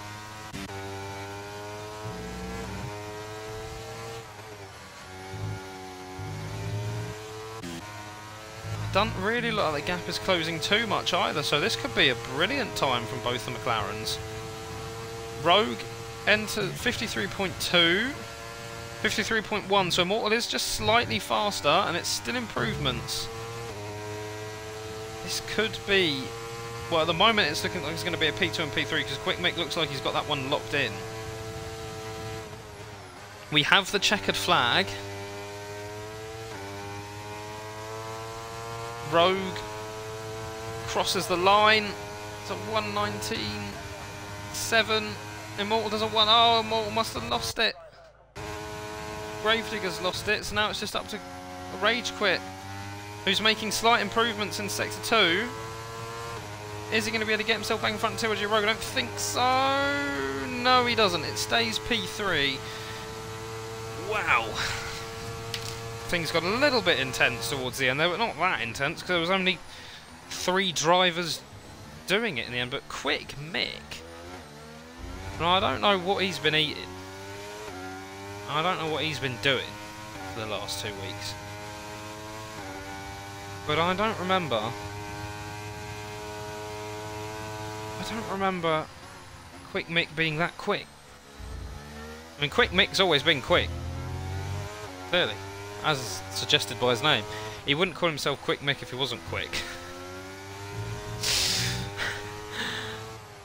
Doesn't really look like the gap is closing too much either. So this could be a brilliant time from both the McLarens. Rogue enter 53.2. 53.1, so Immortal is just slightly faster, and it's still improvements. This could be... Well, at the moment it's looking like it's going to be a P2 and P3, because Quick Mick looks like he's got that one locked in. We have the checkered flag. Rogue crosses the line. It's a 119.7. Immortal doesn't want... Oh, Immortal must have lost it. Gravedigger's lost it, so now it's just up to Rage Quit. who's making slight improvements in Sector 2. Is he going to be able to get himself back in front of TLG Rogue? I don't think so. No, he doesn't. It stays P3. Wow. Things got a little bit intense towards the end. They were not that intense because there was only 3 drivers doing it in the end. But Quick Mick, I don't know what he's been eating. I don't know what he's been doing for the last 2 weeks. But I don't remember Quick Mick being that quick. I mean, Quick Mick's always been quick. Clearly. As suggested by his name. He wouldn't call himself Quick Mick if he wasn't quick.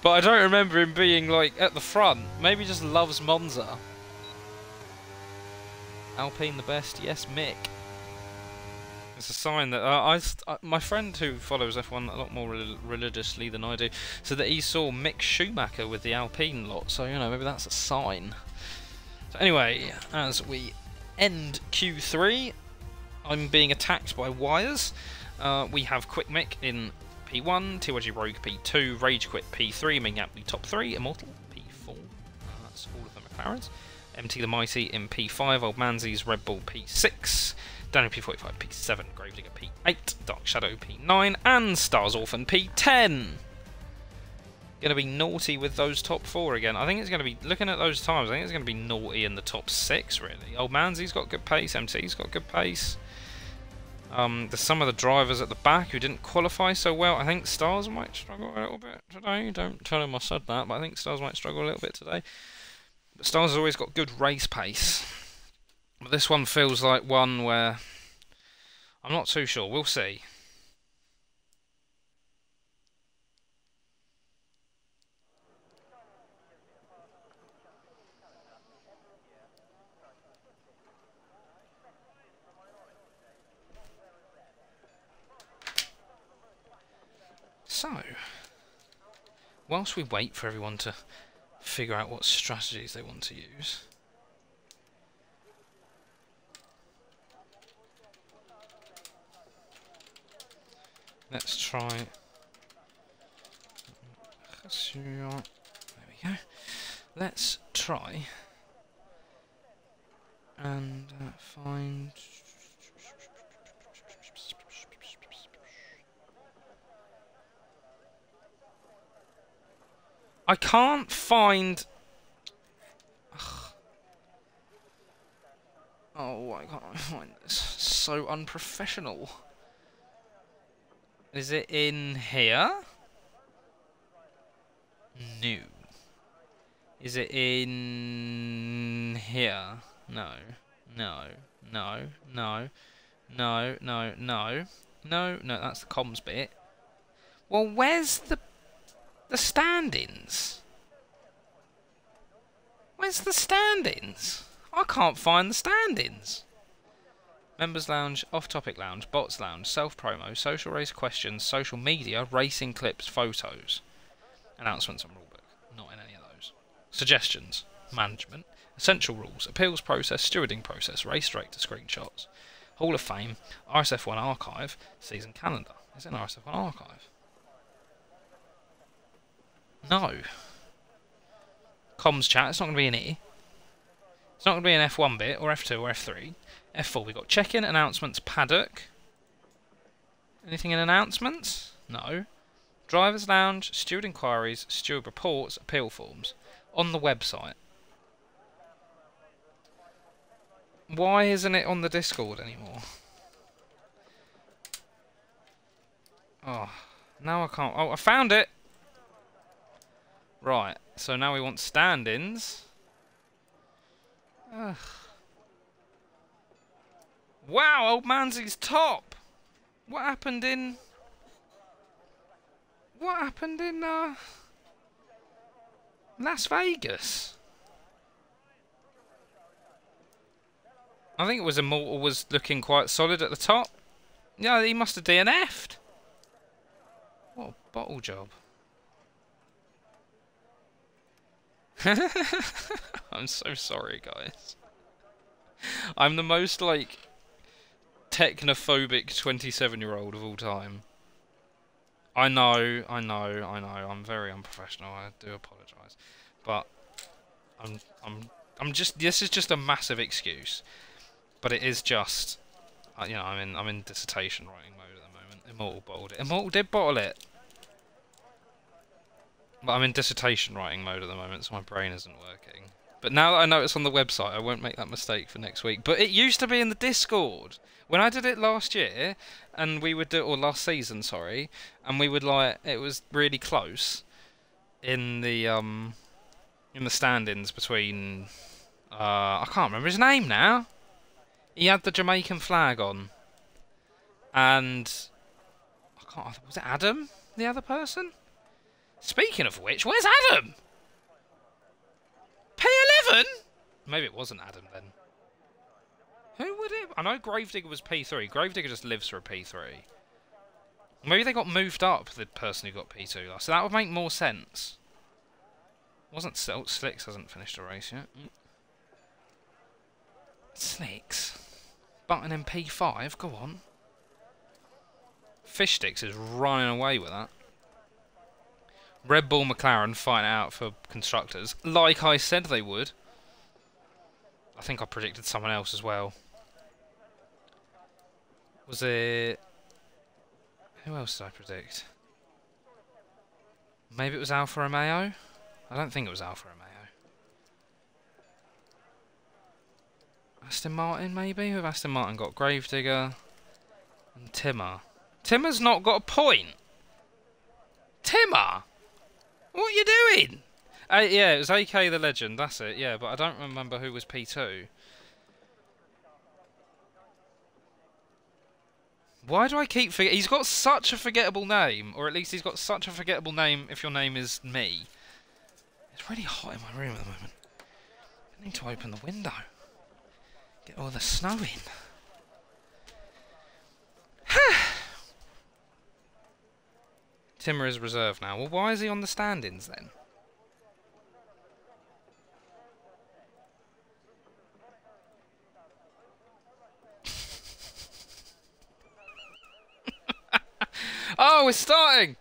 But I don't remember him being, like, at the front. Maybe he just loves Monza. Alpine the best, yes, Mick. It's a sign that my friend who follows F1 a lot more religiously than I do said that he saw Mick Schumacher with the Alpine lot, so you know, maybe that's a sign. So anyway, as we end Q3, I'm being attacked by wires. We have Quick Mick in P1, TYG Rogue P2, Rage Quit P3, Mingyaply top 3, Immortal P4. That's all of the McLarens. MT the Mighty in P5, Old Manzi's Red Bull P6. Daniel P45, P7, Gravedigger P8, Dark Shadow P9, and Stars Orphan P10. Going to be naughty with those top 4 again. I think it's going to be, looking at those times, I think it's going to be naughty in the top 6, really. Old Manzi's got good pace, MT's got good pace. There's some of the drivers at the back who didn't qualify so well. I think Stars might struggle a little bit today. Don't tell him I said that, but I think Stars might struggle a little bit today. But Stars has always got good race pace. But this one feels like one where I'm not too sure. We'll see. So, whilst we wait for everyone to figure out what strategies they want to use, let's try. There we go. Let's try and find. I can't find. Oh, why can't I find this? So unprofessional. Is it in here? No. Is it in here? No. No. No. No. No. No. No. No. No. That's the comms bit. Well, where's the standings? Where's the standings? I can't find the standings. Members Lounge, Off-Topic Lounge, Bots Lounge, Self-Promo, Social Race Questions, Social Media, Racing Clips, Photos. Announcements and Rulebook. Not in any of those. Suggestions. Management. Essential Rules. Appeals Process, Stewarding Process, Race Director Screenshots. Hall of Fame. RSF1 Archive. Season Calendar. Is it an RSF1 Archive? No. Comms chat, it's not going to be in here. It's not going to be an F1 bit, or F2, or F3. F4, we've got check-in, announcements, paddock. Anything in announcements? No. Drivers Lounge, steward inquiries, steward reports, appeal forms. On the website. Why isn't it on the Discord anymore? Oh, now I can't. Oh, I found it! Right, so now we want stand-ins. Ugh. Wow, Old Manzi's top! What happened in... Las Vegas? I think it was Immortal was looking quite solid at the top. Yeah, he must have DNF'd. What a bottle job. I'm so sorry, guys. I'm the most, like, technophobic 27-year-old of all time. I know. I'm very unprofessional. I do apologise, but I'm just. This is just a massive excuse, but it is just. You know, I'm in dissertation writing mode at the moment. Immortal bottled it. Immortal did bottle it, but I'm in dissertation writing mode at the moment, so my brain isn't working. But now that I know it's on the website, I won't make that mistake for next week. But it used to be in the Discord. When I did it last year, and we would do, or last season, sorry, and we would like, it was really close in the stand-ins between, I can't remember his name now. He had the Jamaican flag on, and was it Adam, the other person? Speaking of which, where's Adam? P11? Maybe it wasn't Adam then. Who would it? I know Gravedigger was P3. Gravedigger just lives for a P3. Maybe they got moved up, the person who got P2 last. So that would make more sense. Wasn't Slicks hasn't finished a race yet. Slicks? Button in P5? Go on. Fish Sticks is running away with that. Red Bull McLaren fighting out for constructors, like I said they would. I think I predicted someone else as well. Was it... Who else did I predict? Maybe it was Alfa Romeo? I don't think it was Alfa Romeo. Aston Martin, maybe? Who have Aston Martin got? Gravedigger and Timmer. Timmer's not got a point! Timmer! What are you doing? Yeah, it was AK the Legend, that's it, yeah, but I don't remember who was P2. Why do I keep forgetting? He's got such a forgettable name, or at least he's got such a forgettable name if your name is me. It's really hot in my room at the moment. I need to open the window. Get all the snow in. Timmer is reserved now. Well, why is he on the stand-ins then? Oh, we're starting!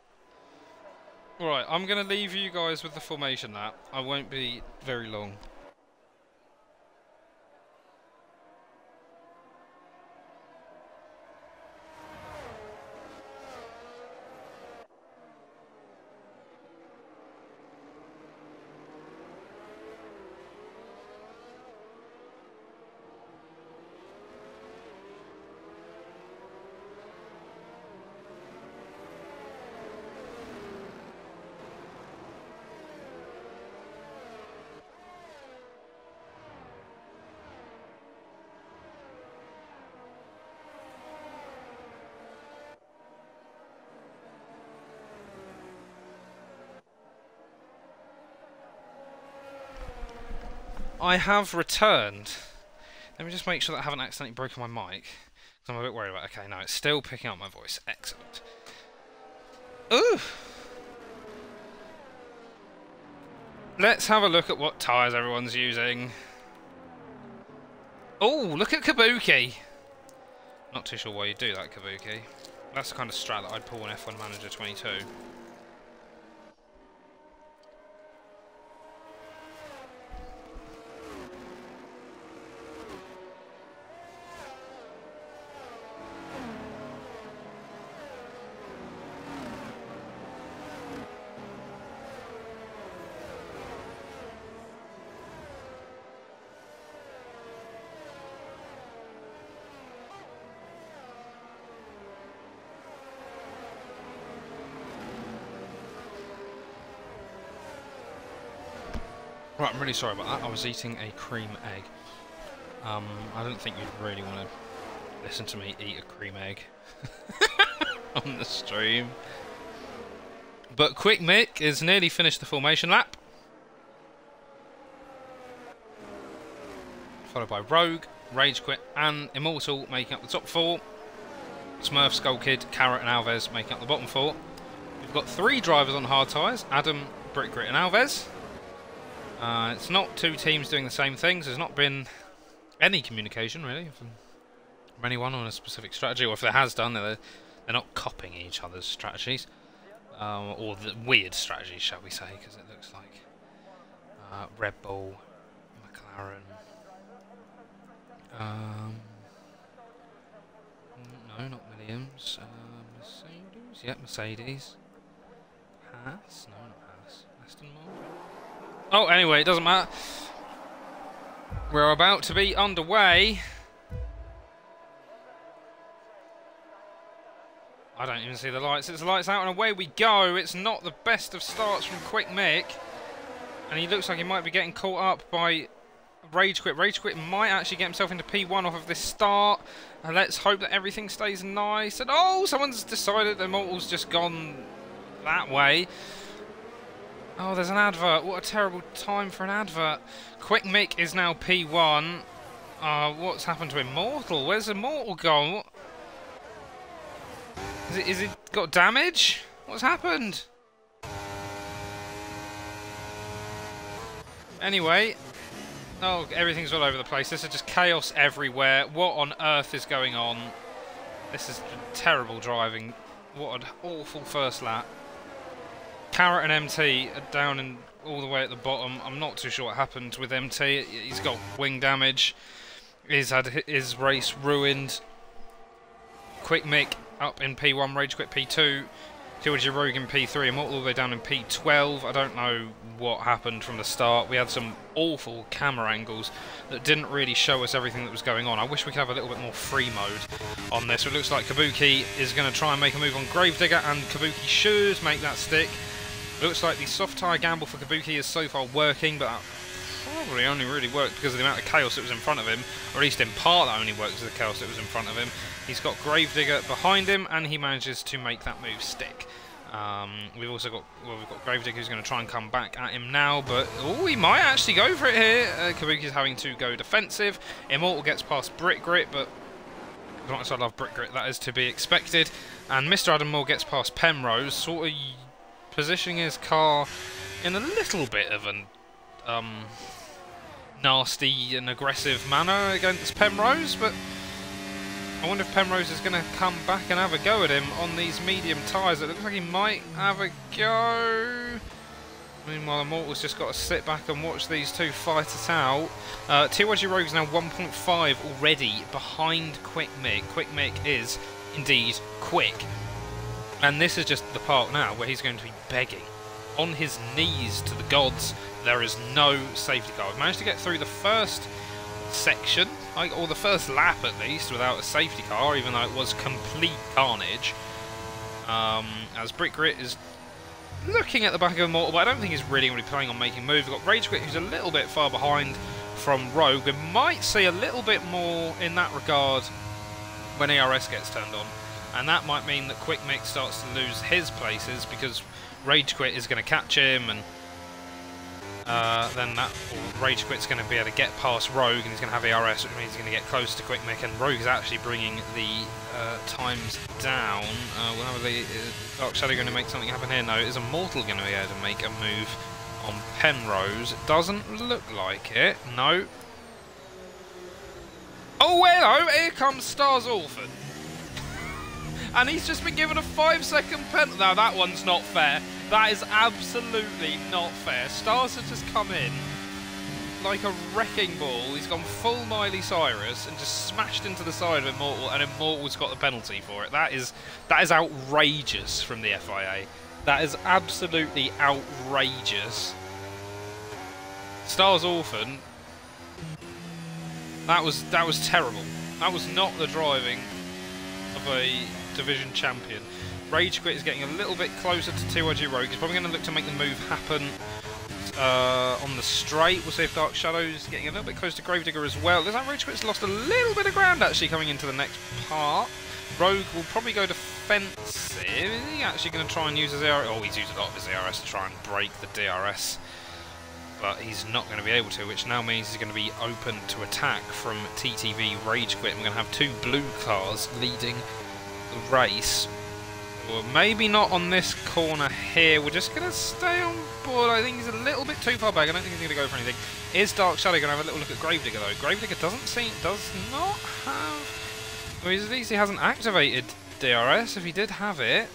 Right, I'm going to leave you guys with the formation lap. I won't be very long. I have returned. Let me just make sure that I haven't accidentally broken my mic, because I'm a bit worried about it. Okay, no, it's still picking up my voice. Excellent. Ooh! Let's have a look at what tyres everyone's using. Oh, look at Kabuki! Not too sure why you do that, Kabuki. That's the kind of strat that I'd pull on F1 Manager 22. Right, I'm really sorry about that. I was eating a cream egg. I don't think you'd really want to listen to me eat a cream egg on the stream. But Quick Mick is nearly finished the formation lap. Followed by Rogue, Rage Quit and Immortal making up the top four. Smurf, Skull Kid, Carrot and Alves making up the bottom four. We've got 3 drivers on hard tyres, Adam, Brick Grit and Alves. It's not 2 teams doing the same things. There's not been any communication, really, from from anyone on a specific strategy, or if there has done, they're not copying each other's strategies, or the weird strategies, shall we say, because it looks like Red Bull, McLaren, no, not Williams, Mercedes, yeah, Mercedes, Haas, no, not Haas, Aston Martin. Oh, anyway, it doesn't matter. We're about to be underway. I don't even see the lights. It's the lights out and away we go. It's not the best of starts from Quick Mick. And he looks like he might be getting caught up by Rage Quit. Rage Quit might actually get himself into P1 off of this start. And let's hope that everything stays nice. And oh, someone's decided the Immortal's just gone that way. Oh, there's an advert. What a terrible time for an advert. Quick Mick is now P1. What's happened to Immortal? Where's Immortal gone? What? Is it got damage? What's happened? Anyway. Oh, everything's all over the place. This is just chaos everywhere. What on earth is going on? This is terrible driving. What an awful first lap. Carrot and MT are down and all the way at the bottom. I'm not too sure what happened with MT. He's got wing damage. He's had his race ruined. Quick Mick up in P1, Rage Quit P2, Tilgy Rogue in P3, Immortal all the way down in P12. I don't know what happened from the start. We had some awful camera angles that didn't really show us everything that was going on. I wish we could have a little bit more free mode on this. It looks like Kabuki is going to try and make a move on Gravedigger, and Kabuki should make that stick. It looks like the soft tyre gamble for Kabuki is so far working, but that probably only really worked because of the amount of chaos that was in front of him, or at least in part that only worked because of the chaos that was in front of him. He's got Gravedigger behind him, and he manages to make that move stick. We've also got, well, we've got Gravedigger who's going to try and come back at him now, but oh, he might actually go for it here. Kabuki's having to go defensive. Immortal gets past Brick Grit, but as much as I love Brick Grit, that is to be expected. And Mr. Adam Moore gets past Penrose, sort of positioning his car in a little bit of an nasty and aggressive manner against Penrose, but I wonder if Penrose is going to come back and have a go at him on these medium tyres. It looks like he might have a go. Meanwhile, Immortal's just got to sit back and watch these two fight it out. TYG Rogue's now 1.5 already behind Quick Mick. Quick Mick is indeed quick. And this is just the part now where he's going to be begging on his knees to the gods. There is no safety car. We've managed to get through the first section, or the first lap at least, without a safety car, even though it was complete carnage. As Brick Grit is looking at the back of Immortal, but I don't think he's really going to be planning on making moves. We've got Rage Quit, who's a little bit far behind from Rogue. We might see a little bit more in that regard when ARS gets turned on, and that might mean that Quick Mick starts to lose his places because Rage Quit is going to catch him, and then that Rage Quit's going to be able to get past Rogue, and he's going to have ARS, which means he's going to get close to Quick Mick, and Rogue is actually bringing the times down. We'll have the Dark Shadow going to make something happen here. No, is Immortal going to be able to make a move on Penrose? It doesn't look like it. No. Oh, hello, here comes Stars Orphan. And he's just been given a 5-second penalty. No, that one's not fair. That is absolutely not fair. Stars has just come in like a wrecking ball. He's gone full Miley Cyrus and just smashed into the side of Immortal, and Immortal's got the penalty for it. That is outrageous from the FIA. That is absolutely outrageous. Stars Orphan. That was terrible. That was not the driving of a division champion. Rage Quit is getting a little bit closer to TYG Rogue. He's probably going to look to make the move happen on the straight. We'll see if Dark Shadow's getting a little bit close to Gravedigger as well. Looks like Rage Quit's lost a little bit of ground actually coming into the next part. Rogue will probably go defensive. Is he actually going to try and use his ARS? Oh, he's used a lot of his ARS to try and break the DRS. But he's not going to be able to, which now means he's going to be open to attack from TTV Rage Quit. And we're going to have two blue cars leading the race. Well, maybe not on this corner here. We're just going to stay on board. I think he's a little bit too far back. I don't think he's going to go for anything. Is Dark Shadow going to have a little look at Gravedigger though? Gravedigger does not have Well, at least he hasn't activated DRS. If he did have it...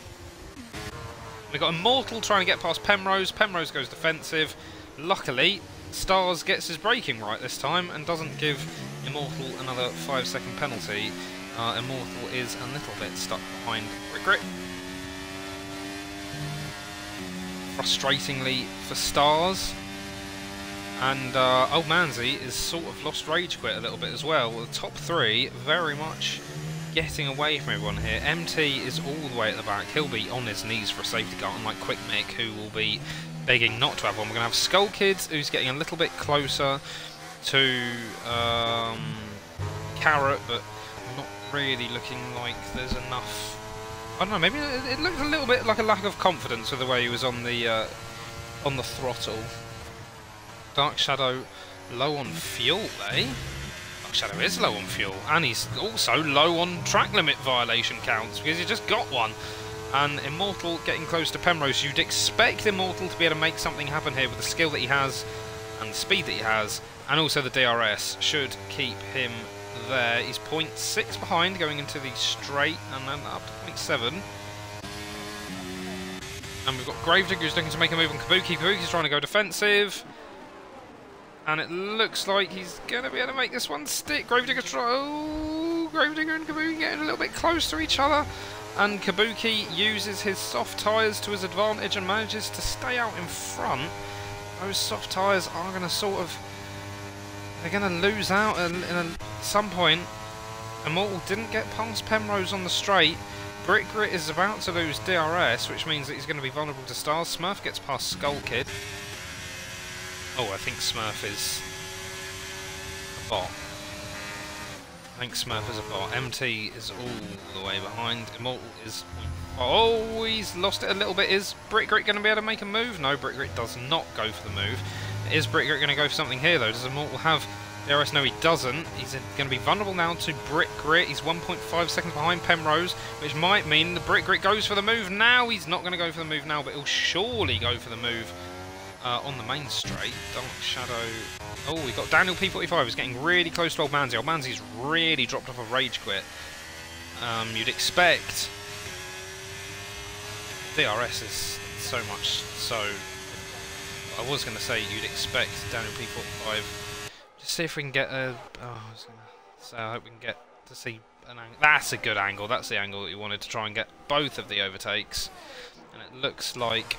We've got Immortal trying to get past Penrose. Penrose goes defensive. Luckily, Stars gets his braking right this time and doesn't give Immortal another 5-second penalty. Immortal is a little bit stuck behind Grit. Frustratingly for Stars. And Old Manzi is sort of lost Rage Quit a little bit as well. The top three very much getting away from everyone here. MT is all the way at the back. He'll be on his knees for a safety car, unlike Quick Mick, who will be begging not to have one. We're going to have Skull Kids, who's getting a little bit closer to Carrot, but not really looking like there's enough. I don't know, maybe it looked a little bit like a lack of confidence with the way he was on the throttle. Dark Shadow low on fuel, eh? Dark Shadow is low on fuel, and he's also low on track limit violation counts because he just got one. And Immortal getting close to Penrose. You'd expect Immortal to be able to make something happen here with the skill that he has and the speed that he has, and also the DRS should keep him there. He's 0.6 behind going into the straight, and then up to 0.7. And we've got Gravedigger who's looking to make a move on Kabuki. Kabuki's trying to go defensive. And it looks like he's going to be able to make this one stick. Gravedigger Gravedigger and Kabuki getting a little bit close to each other. And Kabuki uses his soft tyres to his advantage and manages to stay out in front. Those soft tyres are going to sort of... They're going to lose out at some point. Immortal didn't get past Penrose on the straight. Grit is about to lose DRS, which means that he's going to be vulnerable to Stars. Smurf gets past Skull Kid. Oh, I think Smurf is a bot. I think Smurf is a bot. MT is all the way behind. Immortal is... Oh, he's lost it a little bit. Is Grit going to be able to make a move? No, Grit does not go for the move. Is Grit going to go for something here, though? Does Immortal have DRS? No, he doesn't. He's going to be vulnerable now to Grit. He's 1.5 seconds behind Penrose, which might mean the Grit goes for the move now. He's not going to go for the move now, but he'll surely go for the move on the main straight. Dark Shadow. Oh, we got Daniel P45. He's getting really close to Old Manzi. Old Manzi's really dropped off of Rage Quit. You'd expect... DRS is so much so... I was going to say you'd expect Daniel P45. Just see if we can get a... Oh, I was going to say I hope we can get to see an angle. That's a good angle. That's the angle that you wanted to try and get both of the overtakes. And it looks like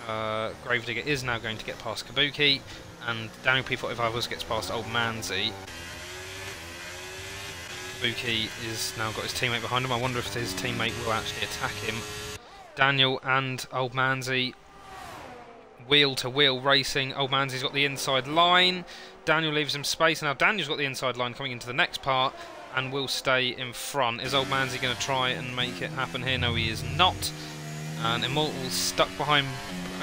Gravedigger is now going to get past Kabuki, and Daniel P45 also gets past Old Manzi. Kabuki is now got his teammate behind him. I wonder if his teammate will actually attack him. Daniel and Old Manzi wheel-to-wheel racing. Old Manzi's got the inside line. Daniel leaves him space. Now Daniel's got the inside line coming into the next part and will stay in front. Is Old Manzi going to try and make it happen here? No, he is not. And Immortal's stuck behind...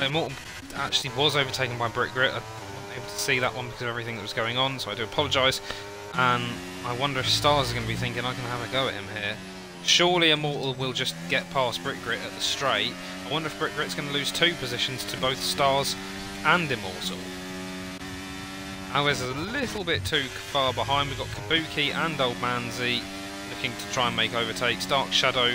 Immortal actually was overtaken by Grit. I wasn't able to see that one because of everything that was going on, so I do apologise. And I wonder if Stars is going to be thinking I can have a go at him here. Surely Immortal will just get past Grit at the straight. I wonder if Grit's going to lose 2 positions to both Stars and Immortal. Always a little bit too far behind. We've got Kabuki and Old Manzi looking to try and make overtakes. Dark Shadow,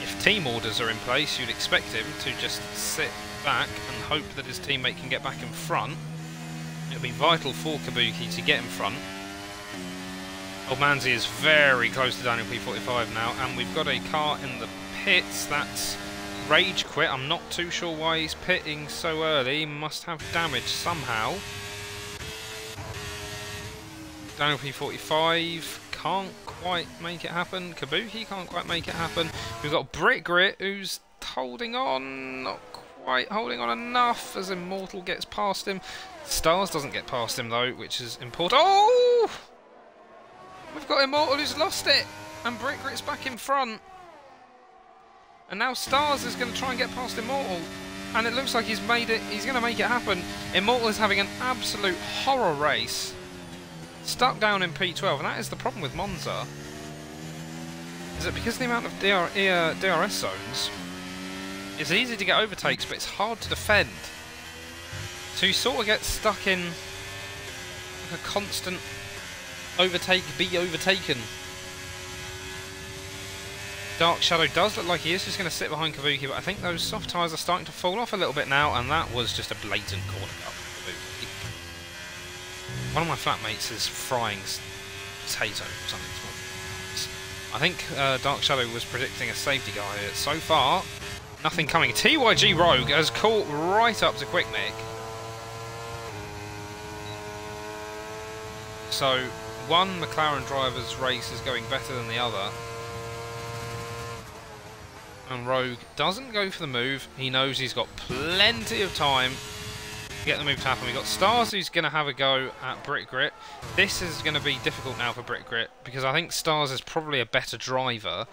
if team orders are in place, you'd expect him to just sit back and hope that his teammate can get back in front. It'll be vital for Kabuki to get in front. Old Manzi is very close to Daniel P45 now, and we've got a car in the pits. That's Rage Quit. I'm not too sure why he's pitting so early. He must have damage somehow. Daniel P45 can't quite make it happen. Kabuki can't quite make it happen. We've got Grit who's holding on, not quite holding on enough as Immortal gets past him. Stars doesn't get past him though, which is important. Oh! We've got Immortal who's lost it, and Grit's back in front. And now Stars is going to try and get past Immortal, and it looks like he's made it. He's going to make it happen. Immortal is having an absolute horror race, stuck down in P12, and that is the problem with Monza. Is that because of the amount of DRS zones, it's easy to get overtakes, but it's hard to defend. So you sort of get stuck in like a constant overtake, be overtaken Dark Shadow does look like he is just going to sit behind Kabuki, but I think those soft tyres are starting to fall off a little bit now, and that was just a blatant corner cut from Kabuki. One of my flatmates is frying potato or something. I think Dark Shadow was predicting a safety guy. So far, nothing coming. TYG Rogue has caught right up to Quick Mick. So, one McLaren driver's race is going better than the other. And Rogue doesn't go for the move. He knows he's got plenty of time to get the move to happen. We've got Stars who's going to have a go at Brick Grit. This is going to be difficult now for Brick Grit because I think Stars is probably a better driver.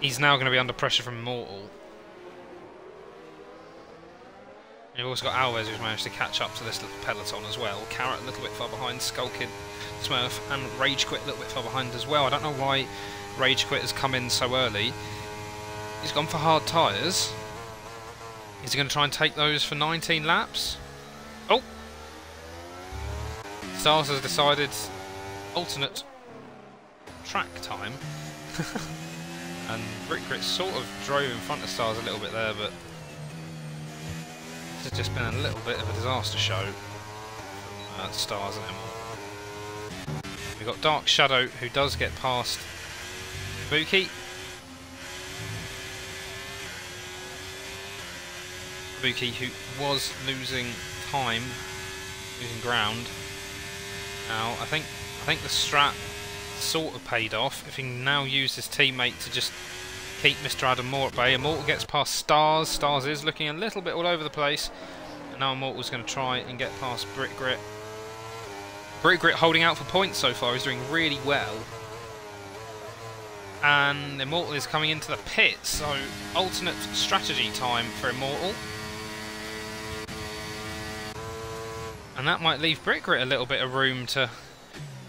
He's now going to be under pressure from Immortal. You've also got Alves who's managed to catch up to this little peloton as well. Carrot a little bit far behind, Skull Kid, Smurf and Rage Quit a little bit far behind as well. I don't know why Rage Quit has come in so early. He's gone for hard tyres. Is he going to try and take those for 19 laps? Oh! Stars has decided alternate track time. And Brick Grit sort of drove in front of Stars a little bit there, but this has just been a little bit of a disaster show from Stars and Emerald. We've got Dark Shadow who does get past Kabuki. Kabuki who was losing time, losing ground. Now I think the strat sort of paid off if he can now use his teammate to just keep Mr. Adam Moore at bay. Immortal gets past Stars. Stars is looking a little bit all over the place. And now Immortal's going to try and get past Brick Grit. Brick Grit holding out for points so far. He's doing really well. And Immortal is coming into the pit. So alternate strategy time for Immortal. And that might leave Brick Grit a little bit of room to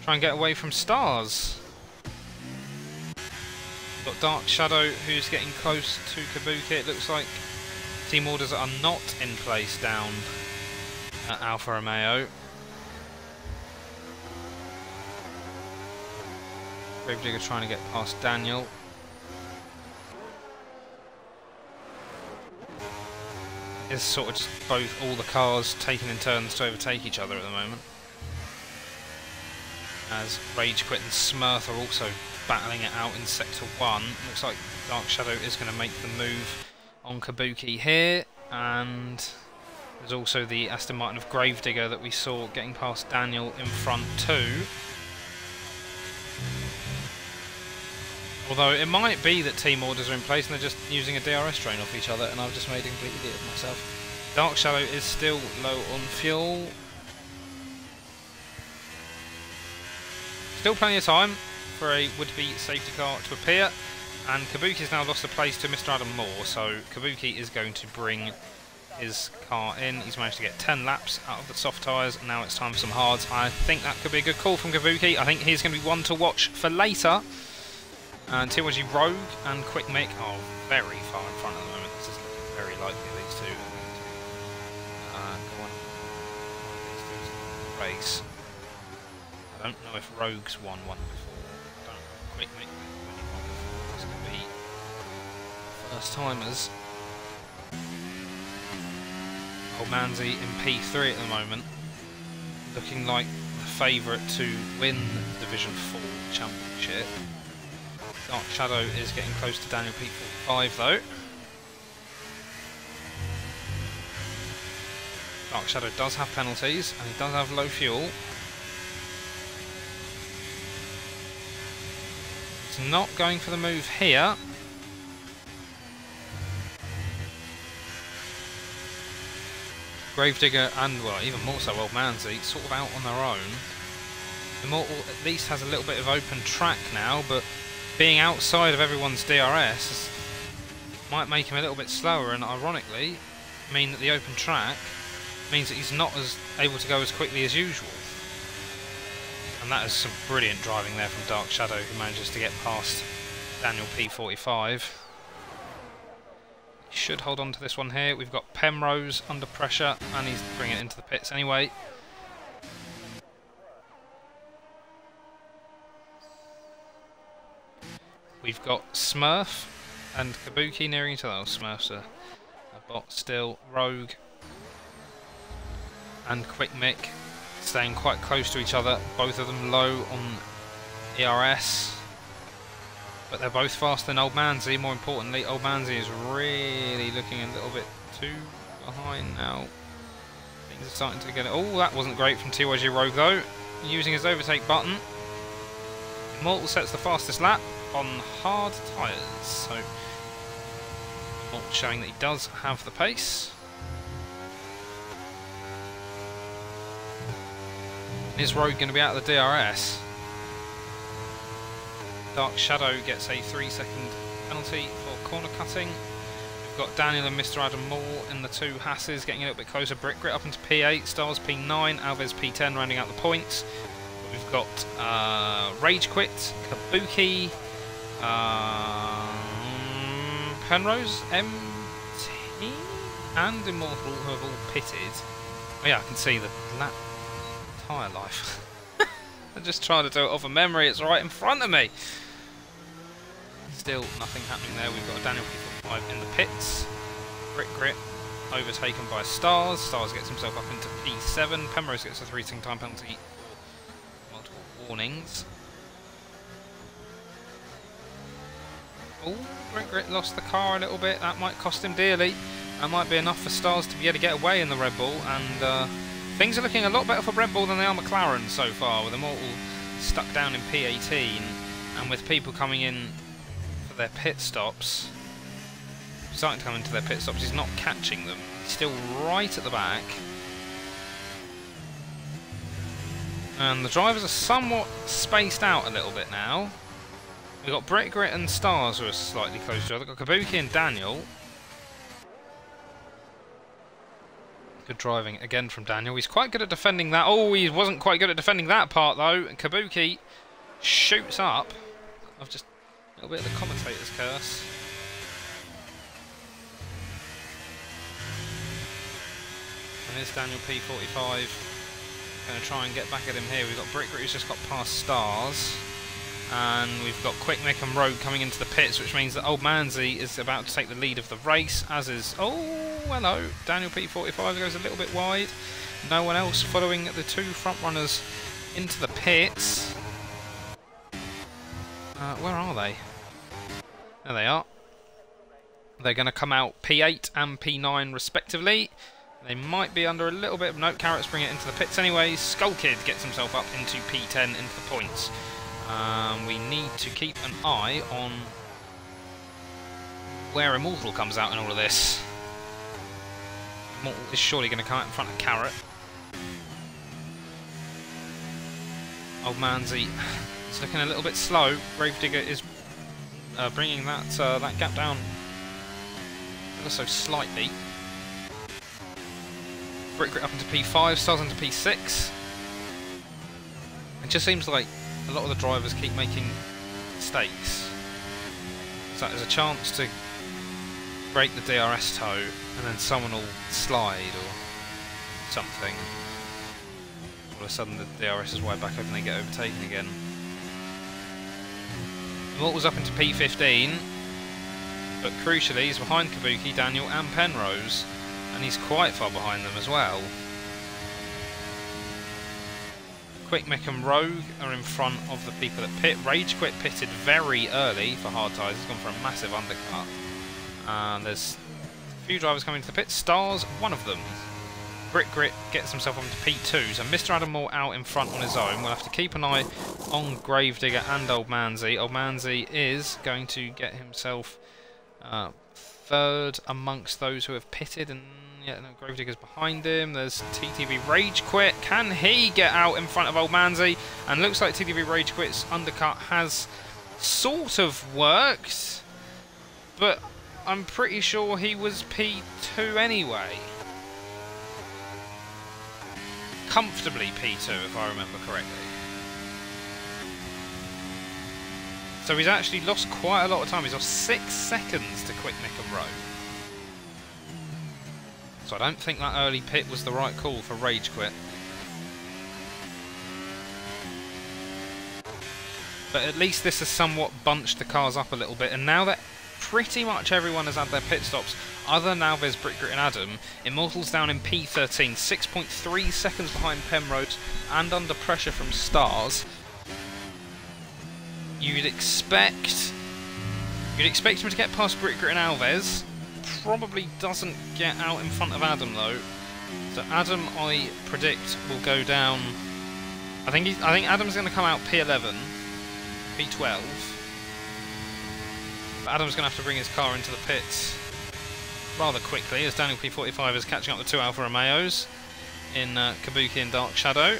try and get away from Stars. Got Dark Shadow who's getting close to Kabuki. It looks like team orders are not in place down at Alfa Romeo. Gravedigger trying to get past Daniel. It's sort of just both all the cars taking in turns to overtake each other at the moment. As Rage Quit and Smurf are also battling it out in Sector 1. Looks like Dark Shadow is going to make the move on Kabuki here. And there's also the Aston Martin of Gravedigger that we saw getting past Daniel in front too. Although it might be that team orders are in place and they're just using a DRS train off each other and I've just made a complete idiot of myself. Dark Shadow is still low on fuel. Still plenty of time for a would-be safety car to appear, and Kabuki's now lost the place to Mr. Adam Moore, so Kabuki is going to bring his car in. He's managed to get 10 laps out of the soft tyres, and now it's time for some hards. I think that could be a good call from Kabuki. I think he's going to be one to watch for later. And TYG Rogue and Quick Mick are very far in front at the moment. This is looking very likely these two are going to go on this race. I don't know if Rogue's won one before. I don't know if Quick Mick won one before. It's going to be first timers. Old Manzi in P3 at the moment, looking like the favourite to win the Division 4 Championship. Dark Shadow is getting close to Daniel P45 though. Dark Shadow does have penalties and he does have low fuel. It's not going for the move here. Gravedigger and, well, even more so Old Manzi, sort of out on their own. Immortal at least has a little bit of open track now, but being outside of everyone's DRS might make him a little bit slower, and ironically mean that the open track means that he's not as able to go as quickly as usual. And that is some brilliant driving there from Dark Shadow, who manages to get past Daniel P45. He should hold on to this one here. We've got Penrose under pressure, and he's bringing it into the pits anyway. We've got Smurf and Kabuki nearing each other. Oh, Smurf's a bot still. Rogue and Quick Mick staying quite close to each other. Both of them low on ERS. But they're both faster than Old Manzi. More importantly, Old Manzi is really looking a little bit too behind now. Things are starting to get it. Oh, that wasn't great from TYG Rogue though. Using his overtake button. Immortal sets the fastest lap on hard tyres. So, Immortal showing that he does have the pace. Is Rogue going to be out of the DRS? Dark Shadow gets a 3-second penalty for corner cutting. We've got Daniel and Mr. Adam Moore in the two Hasses getting a little bit closer. Brick Grit up into P8, Stars P9, Alves P10 rounding out the points. We've got Rage Quit, Kabuki, Penrose, MT, and Immortal who have all pitted. Oh yeah, I can see the lap tyre life. I'm just trying to do it off of memory, it's right in front of me. Still nothing happening there. We've got a Daniel P45 in the pits. Brick Grit overtaken by Stars. Stars gets himself up into P7. Penrose gets a 3-second time penalty for multiple warnings. Oh, Brick Grit lost the car a little bit. That might cost him dearly. That might be enough for Stars to be able to get away in the Red Bull, and things are looking a lot better for Red Bull than they are McLaren so far, with them all stuck down in P18 and with people coming in for their pit stops, starting to come into their pit stops. He's not catching them. He's still right at the back. And the drivers are somewhat spaced out a little bit now. We've got Brick Grit and Stars who are slightly close to each other. We've got Kabuki and Daniel. Good driving again from Daniel. He's quite good at defending that. Oh, he wasn't quite good at defending that part though. And Kabuki shoots up. I've just a little bit of the commentator's curse. And here's Daniel P45. Going to try and get back at him here. We've got Brick Grit who's just got past Stars. And we've got Quick Mick and Rogue coming into the pits, which means that Old Manzi is about to take the lead of the race, as is... Oh, hello. Daniel P45 goes a little bit wide. No one else following the two front runners into the pits. Where are they? There they are. They're going to come out P8 and P9 respectively. They might be under a little bit of... No, Carrots bring it into the pits anyway. Skull Kid gets himself up into P10 into the points. We need to keep an eye on where Immortal comes out in all of this. Immortal is surely going to come out in front of Carrot. Old Manzi is looking a little bit slow. Gravedigger is bringing that that gap down ever so slightly. Brick Grit up into P5, Stars into P6. It just seems like a lot of the drivers keep making mistakes. So there's a chance to break the DRS toe and then someone will slide or something. All of a sudden the DRS is wide back open and they get overtaken again. Immortal's up into P15, but crucially he's behind Kabuki, Daniel and Penrose, and he's quite far behind them as well. Quick Mick and Rogue are in front of the people that pit. Rage Quit pitted very early for hard tyres. He's gone for a massive undercut. And there's a few drivers coming to the pit. Stars, one of them. Brick Grit gets himself onto P2. So Mr. Adam Moore out in front on his own. We'll have to keep an eye on Gravedigger and Old Manzi. Old Manzi is going to get himself third amongst those who have pitted, and yeah, no, Gravedigger's behind him. There's TTV Rage Quit. Can he get out in front of Old Manzi? And looks like TTV Rage Quit's undercut has sort of worked, but I'm pretty sure he was P2 anyway. Comfortably P2 if I remember correctly. So he's actually lost quite a lot of time. He's lost 6 seconds to Quick Mick and Rogue. So I don't think that early pit was the right call for Rage Quit. But at least this has somewhat bunched the cars up a little bit, and now that pretty much everyone has had their pit stops, other than Alves, Brickgrit and Adam, Immortal's down in P13, 6.3 seconds behind Penrose, and under pressure from Stars. You'd expect him to get past Brickgrit and Alves. Probably doesn't get out in front of Adam though. So Adam, I predict, will go down. I think Adam's going to come out P11, P12. But Adam's going to have to bring his car into the pits rather quickly, as Daniel P45 is catching up with 2 Alfa Romeos in Kabuki and Dark Shadow.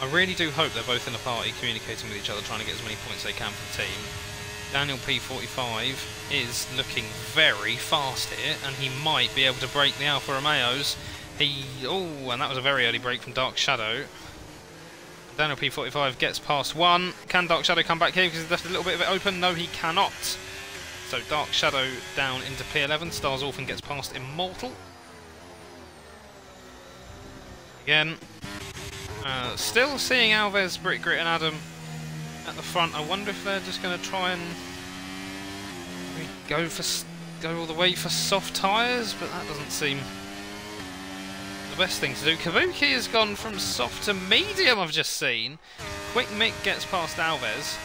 I really do hope they're both in a party, communicating with each other, trying to get as many points they can for the team. Daniel P45 is looking very fast here, and he might be able to break the Alfa Romeos. Oh, and that was a very early break from Dark Shadow. Daniel P45 gets past one. Can Dark Shadow come back here because he's left a little bit of it open? No, he cannot. So Dark Shadow down into P11. Stars Orphan gets past Immortal. Again, still seeing Alves, Brickgrit and Adam at the front. I wonder if they're just going to try and go all the way for soft tyres, but that doesn't seem the best thing to do. Kabuki has gone from soft to medium, I've just seen. Quick Mick gets past Alves,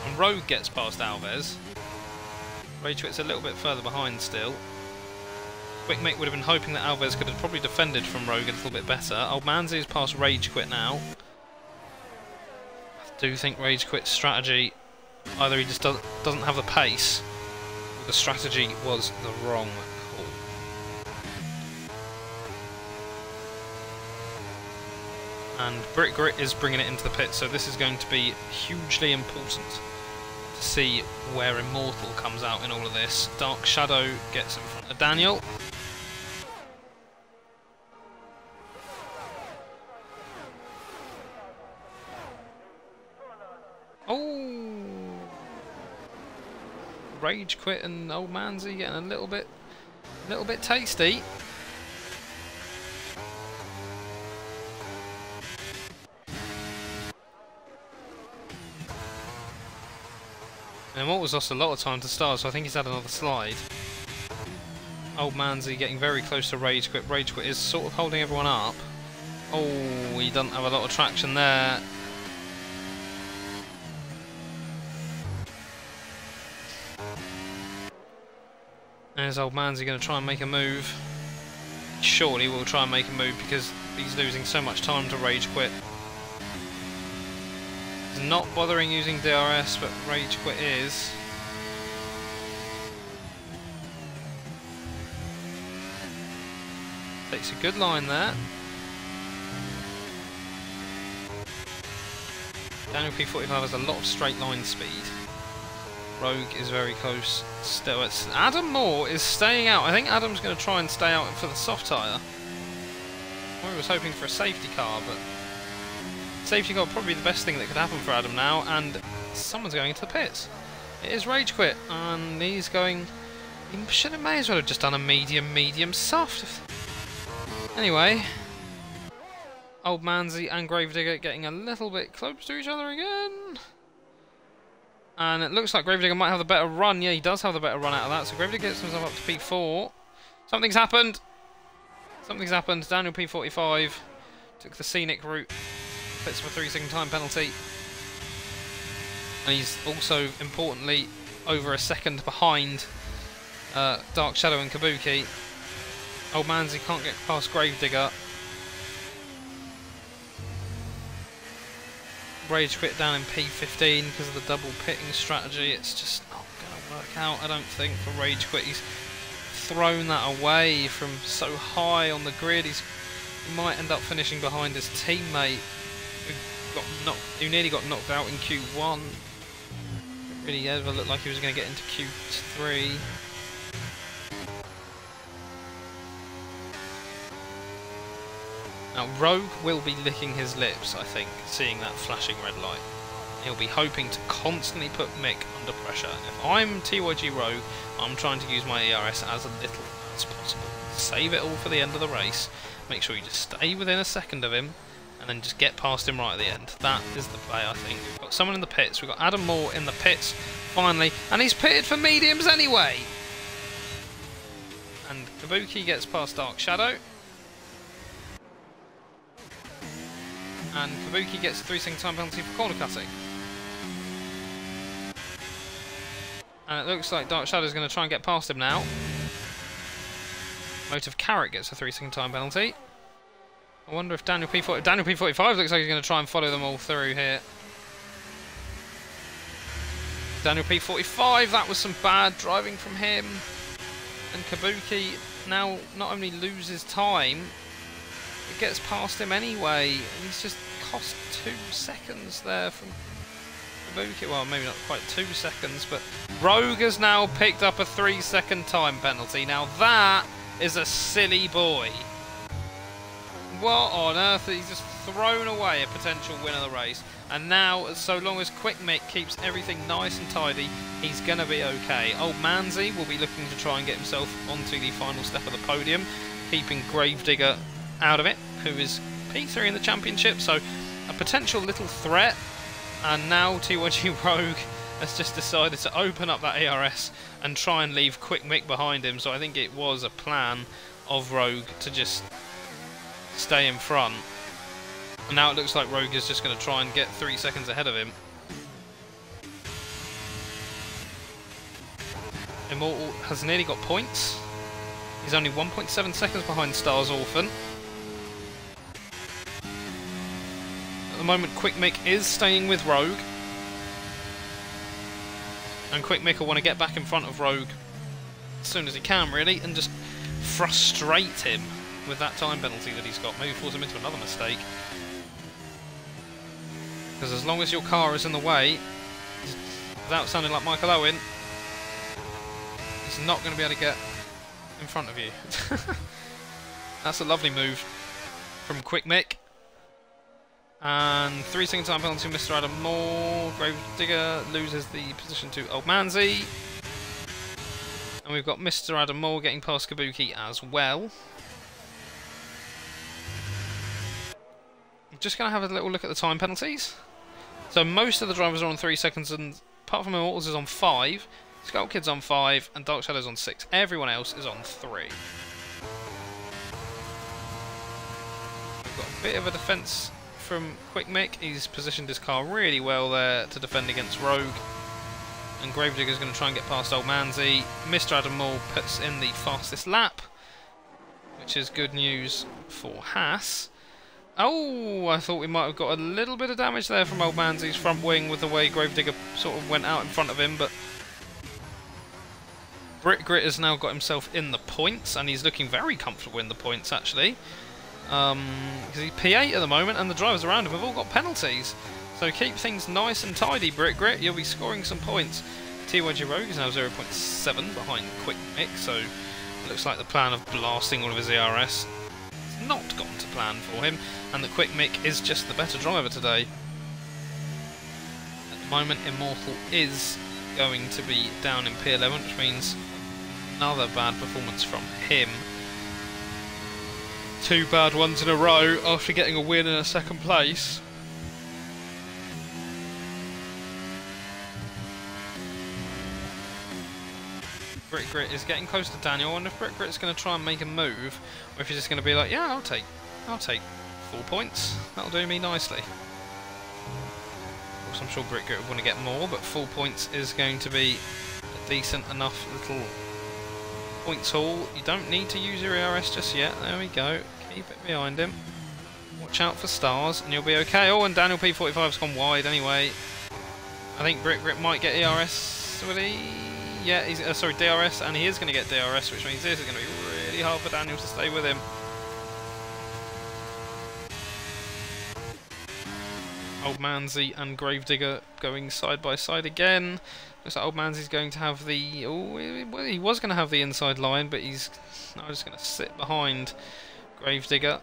and Rogue gets past Alves. Ragequit's a little bit further behind still. Quick Mick would have been hoping that Alves could have probably defended from Rogue a little bit better. Old Manzi is past Ragequit now. I do think Ragequit's strategy, either he just doesn't have the pace, or the strategy was the wrong call. And Brickgrit is bringing it into the pit, so this is going to be hugely important to see where Immortal comes out in all of this. Dark Shadow gets in front of Daniel. Oh, Ragequit and Old Manzi getting a little bit tasty. And Immortal's lost a lot of time to Stars, so I think he's had another slide. Old Manzi getting very close to Ragequit. Ragequit is sort of holding everyone up. Oh, he doesn't have a lot of traction there. There's Old Manzi going to try and make a move. Surely will try and make a move because he's losing so much time to Ragequit. He's not bothering using DRS, but Ragequit is. Takes a good line there. Daniel P45 has a lot of straight line speed. Rogue is very close still. Adam Moore is staying out. I think Adam's going to try and stay out for the soft tyre. I was hoping for a safety car, but safety car probably the best thing that could happen for Adam now, and someone's going into the pits. It is Ragequit, and he's going... He may as well have just done a medium soft. Anyway, Old Manzi and Gravedigger getting a little bit close to each other again. And it looks like Gravedigger might have the better run. Yeah, he does have the better run out of that. So Gravedigger gets himself up to P4. Something's happened. Something's happened. Daniel P45 took the scenic route. Pits for a 3-second time penalty. And he's also, importantly, over a second behind Dark Shadow and Kabuki. Old Manzi can't get past Gravedigger. Ragequit down in P15 because of the double pitting strategy. It's just not going to work out, I don't think, for Ragequit. He's thrown that away from so high on the grid. He might end up finishing behind his teammate who nearly got knocked out in Q1. Didn't really ever looked like he was going to get into Q3. Now, Rogue will be licking his lips, I think, seeing that flashing red light. He'll be hoping to constantly put Mick under pressure. If I'm TYG Rogue, I'm trying to use my ERS as little as possible. Save it all for the end of the race. Make sure you just stay within a second of him, and and then just get past him right at the end. That is the play, I think. We've got someone in the pits. We've got Adam Moore in the pits, finally, and he's pitted for mediums anyway. And Kabuki gets past Dark Shadow. And Kabuki gets a 3-second time penalty for corner cutting. And it looks like Dark Shadow is going to try and get past him now. Motive Carrot gets a 3-second time penalty. I wonder if Daniel P45 looks like he's going to try and follow them all through here. Daniel P45, that was some bad driving from him. And Kabuki now not only loses time, it gets past him anyway. And he's just cost 2 seconds there from Kabuki. Well, maybe not quite 2 seconds, but Rogue has now picked up a 3-second time penalty. Now that is a silly boy. What on earth? He's just thrown away a potential win of the race. And now, so long as Quick Mick keeps everything nice and tidy, he's going to be okay. Old Manzi will be looking to try and get himself onto the final step of the podium, keeping Gravedigger out of it, who is P3 in the championship, so a potential little threat. And now TYG Rogue has just decided to open up that ERS and try and leave Quick Mick behind him, so I think it was a plan of Rogue to just stay in front. And now it looks like Rogue is just going to try and get 3 seconds ahead of him. Immortal has nearly got points. He's only 1.7 seconds behind Stars Orphan. At the moment, Quick Mick is staying with Rogue. And Quick Mick will want to get back in front of Rogue as soon as he can, really, and just frustrate him with that time penalty that he's got. Maybe force him into another mistake. Because as long as your car is in the way, without sounding like Michael Owen, he's not going to be able to get in front of you. That's a lovely move from Quick Mick. And 3-second time penalty, Mr. Adam Moore. Gravedigger loses the position to Old Manzi. And we've got Mr. Adam Moore getting past Kabuki as well. I'm just going to have a little look at the time penalties. So most of the drivers are on 3 seconds, and apart from Immortals is on 5, Skull Kid's on 5, and Dark Shadow's on 6. Everyone else is on 3. We've got a bit of a defence from Quick Mick. He's positioned his car really well there to defend against Rogue. And Gravedigger's going to try and get past Old Manzi. Mr. Adam Moore puts in the fastest lap, which is good news for Haas. Oh, I thought we might have got a little bit of damage there from Old Manzi's front wing with the way Gravedigger sort of went out in front of him, but Brick Grit has now got himself in the points, and he's looking very comfortable in the points, actually. Because he's P8 at the moment, and the drivers around him have all got penalties. So keep things nice and tidy, Brick Grit. You'll be scoring some points. TYG Rogue is now 0.7 behind Quick Mick, so it looks like the plan of blasting all of his ERS has not gone to plan for him, and the Quick Mick is just the better driver today. At the moment, Immortal is going to be down in P11, which means another bad performance from him. 2 bad ones in a row after getting a win in a second place. Brick Grit is getting close to Daniel. I wonder if Brick Grit's going to try and make a move, or if he's just going to be like, yeah, I'll take 4 points. That'll do me nicely. Of course, I'm sure Brick Grit would want to get more, but 4 points is going to be a decent enough little points haul. You don't need to use your ERS just yet. There we go. Keep it behind him. Watch out for stars, and you'll be okay. Oh, and Daniel P45's gone wide anyway. I think Brick Grit might get ERS, will he? Yeah, he's sorry, DRS, and he is going to get DRS, which means this is going to be really hard for Daniel to stay with him. Old Manzi and Gravedigger going side by side again. Looks like Old Manzi's going to have the... Oh, well, he was going to have the inside line, but he's now just going to sit behind Gravedigger.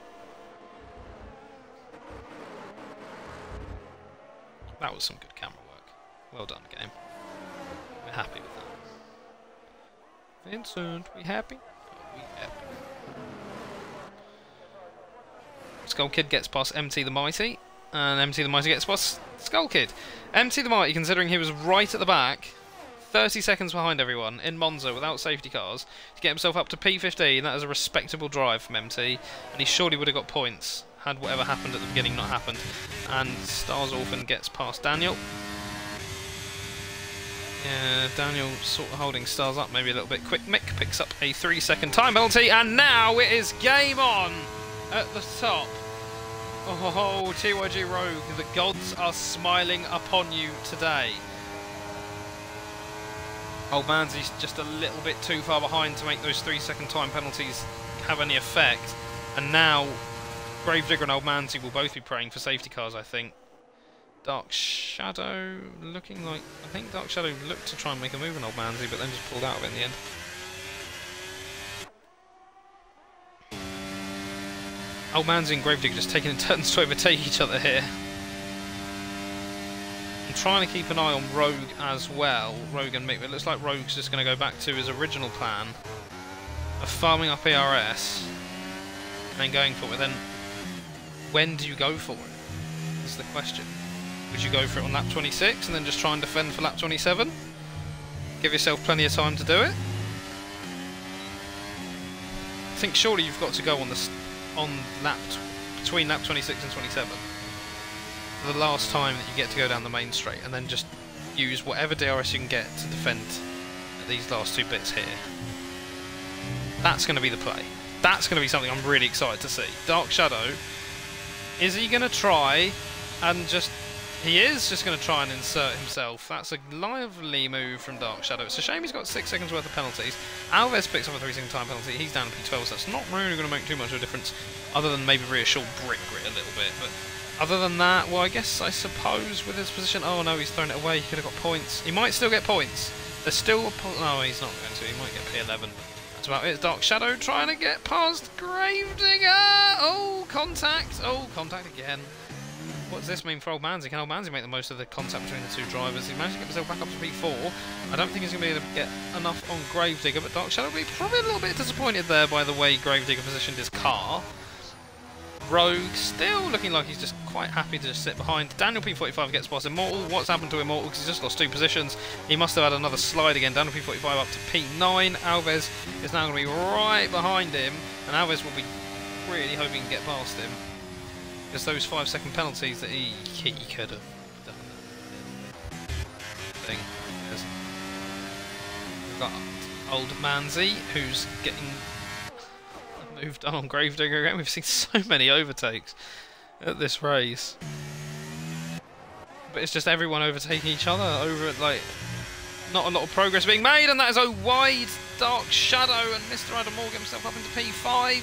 That was some good camera work. Well done, game. We're happy with that. Vincent, we happy? Are we happy? Skull Kid gets past MT the Mighty, and MT the Mighty gets past Skull Kid. MT the Mighty, considering he was right at the back, 30 seconds behind everyone in Monza without safety cars, to get himself up to P15. That is a respectable drive from MT, and he surely would have got points had whatever happened at the beginning not happened. And Stars Orphan gets past Daniel. Yeah, Daniel sort of holding Stars up maybe a little bit quick. Mick picks up a 3-second time penalty, and now it is game on at the top. Oh, TYG Rogue, the gods are smiling upon you today. Old Manzy's just a little bit too far behind to make those 3-second time penalties have any effect. And now Gravedigger and Old Manzy will both be praying for safety cars, I think. Dark Shadow looking like... I think Dark Shadow looked to try and make a move on Old Manzy, but then just pulled out of it in the end. Old Manzy and Gravedigger just taking in turns to overtake each other here. I'm trying to keep an eye on Rogue as well. Rogue and Mick. It looks like Rogue's just going to go back to his original plan of farming up ERS and then going for it. Then when do you go for it? Is the question. Would you go for it on lap 26 and then just try and defend for lap 27? Give yourself plenty of time to do it? I think surely you've got to go on between lap 26 and 27. For the last time that you get to go down the main straight, and then just use whatever DRS you can get to defend these last 2 bits here. That's going to be the play. That's going to be something I'm really excited to see. Dark Shadow, is he going to try and just... He is just going to try and insert himself. That's a lively move from Dark Shadow. It's a shame he's got 6 seconds worth of penalties. Alves picks up a 3-second time penalty. He's down to P12, so that's not really going to make too much of a difference, other than maybe reassure Brick Grit a little bit. But other than that, well, I suppose with his position... Oh no, he's thrown it away. He could have got points. He might still get points. There's still a... No, he's not going to. He might get P11. That's about it. Dark Shadow trying to get past Gravedigger. Oh, contact. Oh, contact again. What does this mean for Old Manzy? Can Old Manzy make the most of the contact between the 2 drivers? He managed to get himself back up to P4. I don't think he's going to be able to get enough on Gravedigger, but Dark Shadow will be probably a little bit disappointed there by the way Gravedigger positioned his car. Rogue still looking like he's just quite happy to just sit behind. Daniel P45 gets past Immortal. What's happened to Immortal? Because he's just lost 2 positions. He must have had another slide again. Daniel P45 up to P9. Alves is now going to be right behind him, and Alves will be really hoping to get past him. Because those 5-second penalties that he could have done. We've got Old Manzy, who's getting moved on Gravedigger again. We've seen so many overtakes at this race. But it's just everyone overtaking each other over it, like, not a lot of progress being made, and that is a wide Dark Shadow, and Mr. Adam Moore get himself up into P5.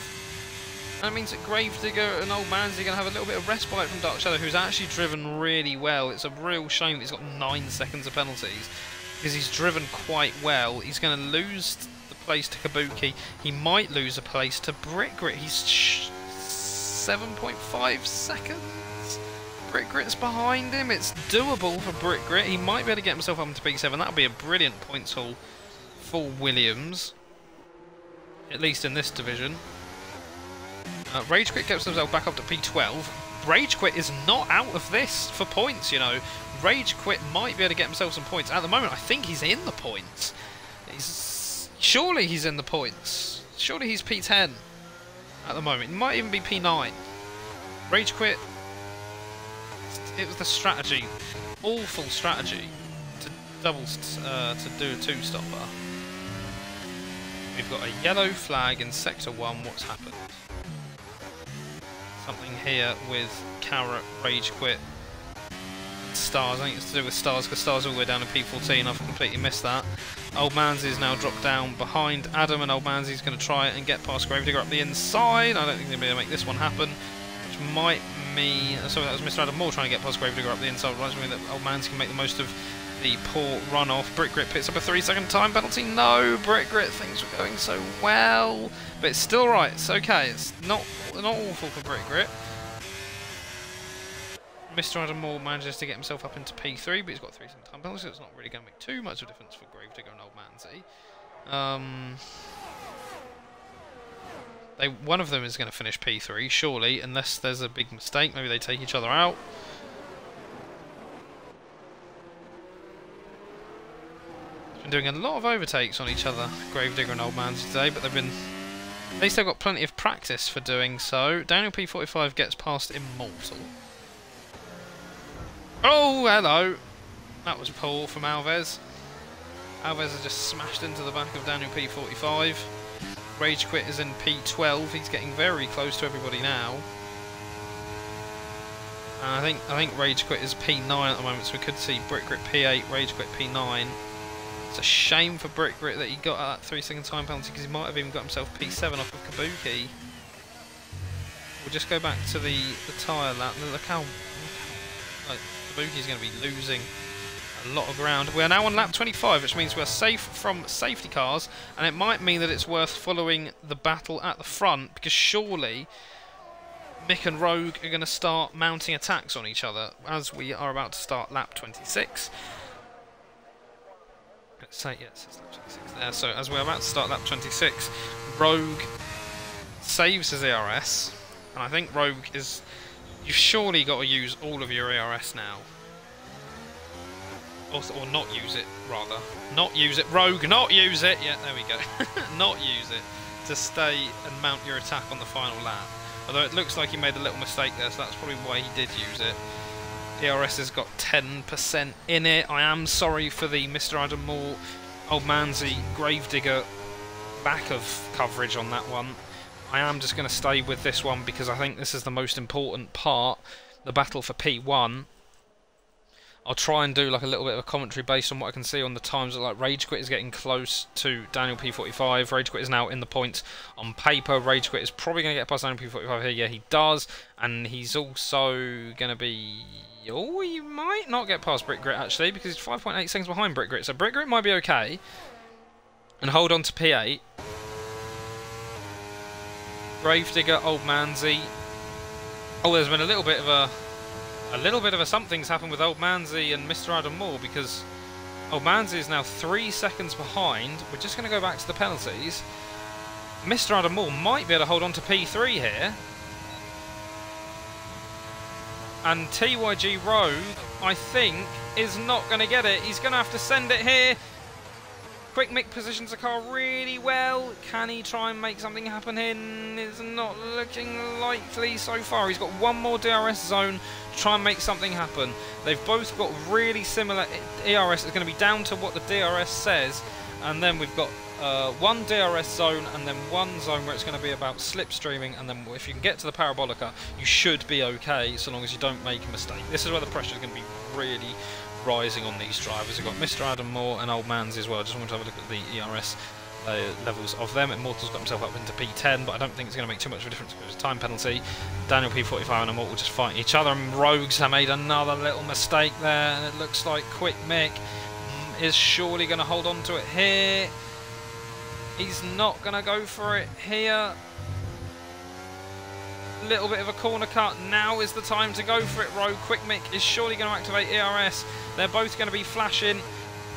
That means that Gravedigger and Old Manzy are going to have a little bit of respite from Dark Shadow, who's actually driven really well. It's a real shame that he's got 9 seconds of penalties, because he's driven quite well. He's going to lose the place to Kabuki. He might lose a place to Brick Grit. He's 7.5 seconds. Brick Grit's behind him. It's doable for Brick Grit. He might be able to get himself up into P7. That would be a brilliant points haul for Williams, at least in this division. Rage Quit gets himself back up to P12. Rage Quit is not out of this for points, you know. Rage Quit might be able to get himself some points. At the moment, I think he's in the points. Surely he's in the points. Surely he's P10 at the moment. He might even be P9. Rage Quit. It was the strategy, awful strategy, to do a 2-stopper. We've got a yellow flag in Sector 1. What's happened? Something here with Carrot, Rage Quit, and Stars. I think it's to do with Stars, because Stars all the way down to P14. I've completely missed that. Old Manzy's now dropped down behind Adam, and Old Manzy's going to try and get past Gravedigger up the inside. I don't think they're going to make this one happen, which might mean... Sorry, that was Mr. Adam Moore trying to get past Gravedigger up the inside. Reminds me that Old Manzy can make the most of the poor runoff. Brick Grit picks up a 3-second time penalty. No, Brick Grit, things were going so well, but it's still right. It's okay. It's not awful for Brick Grit. Mr. Adam Moore manages to get himself up into P3, but he's got 3-second time penalty, so it's not really going to make too much of a difference for Gravedigger and Old Manzy. One of them is going to finish P3, surely, unless there's a big mistake. Maybe they take each other out. Been doing a lot of overtakes on each other, Gravedigger and Old Man's today, but they've been... At least they've got plenty of practice for doing so. Daniel P45 gets past Immortal. Oh, hello! That was poor from Alves. Alves has just smashed into the back of Daniel P45. Rage Quit is in P12. He's getting very close to everybody now. And I think Rage Quit is P9 at the moment, so we could see Brick Grit P8, Rage Quit P9. It's a shame for Brick Grit that he got that 3-second time penalty, because he might have even got himself P7 off of Kabuki. We'll just go back to the tyre lap. Look how like, Kabuki's going to be losing a lot of ground. We are now on lap 25, which means we're safe from safety cars, and it might mean that it's worth following the battle at the front, because surely Mick and Rogue are going to start mounting attacks on each other as we are about to start lap 26. Let's say yes, it's lap 26 there. So as we're about to start lap 26, Rogue saves his ERS, and I think Rogue is... You've surely got to use all of your ERS now. Or not use it, rather. Not use it. Rogue, not use it! Yeah, there we go. Not use it to stay and mount your attack on the final lap. Although it looks like he made a little mistake there, so that's probably why he did use it. ERS has got 10% in it. I am sorry for the Mr. Adam Moore, Old Manzy, Gravedigger lack of coverage on that one. I am just going to stay with this one because I think this is the most important part, the battle for P1. I'll try and do like a little bit of a commentary based on what I can see on the times. Like Rage Quit is getting close to Daniel P45. Rage Quit is now in the points on paper. Rage Quit is probably going to get past Daniel P45 here. Yeah, he does. And he's also going to be... Oh, he might not get past Brick Grit actually, because he's 5.8 seconds behind Brick Grit. So Brick Grit might be okay. And hold on to P8. Gravedigger, Old Manzy. Oh, there's been a little bit of a something's happened with Old Manzy and Mr. Adam Moore, because Old Manzy is now 3 seconds behind. We're just going to go back to the penalties. Mr. Adam Moore might be able to hold on to P3 here. And TYG Rogue, I think, is not going to get it. He's going to have to send it here. Quick Mick positions the car really well. Can he try and make something happen here? It's not looking likely so far. He's got one more DRS zone to try and make something happen. They've both got really similar ERS. It's going to be down to what the DRS says. And then we've got one DRS zone and then one zone where it's going to be about slipstreaming. And then if you can get to the Parabolica, you should be okay so long as you don't make a mistake. This is where the pressure is going to be really rising on these drivers. We've got Mr. Adam Moore and Old Man's as well. Just want to have a look at the ERS levels of them. Immortal's got himself up into P10, but I don't think it's going to make too much of a difference because it's a time penalty. Daniel P45 and Immortal just fighting each other, and Rogues have made another little mistake there, and it looks like Quick Mick is surely going to hold on to it here. He's not going to go for it here. Little bit of a corner cut. Now is the time to go for it, Rogue. Quick Mick is surely going to activate ERS. They're both going to be flashing.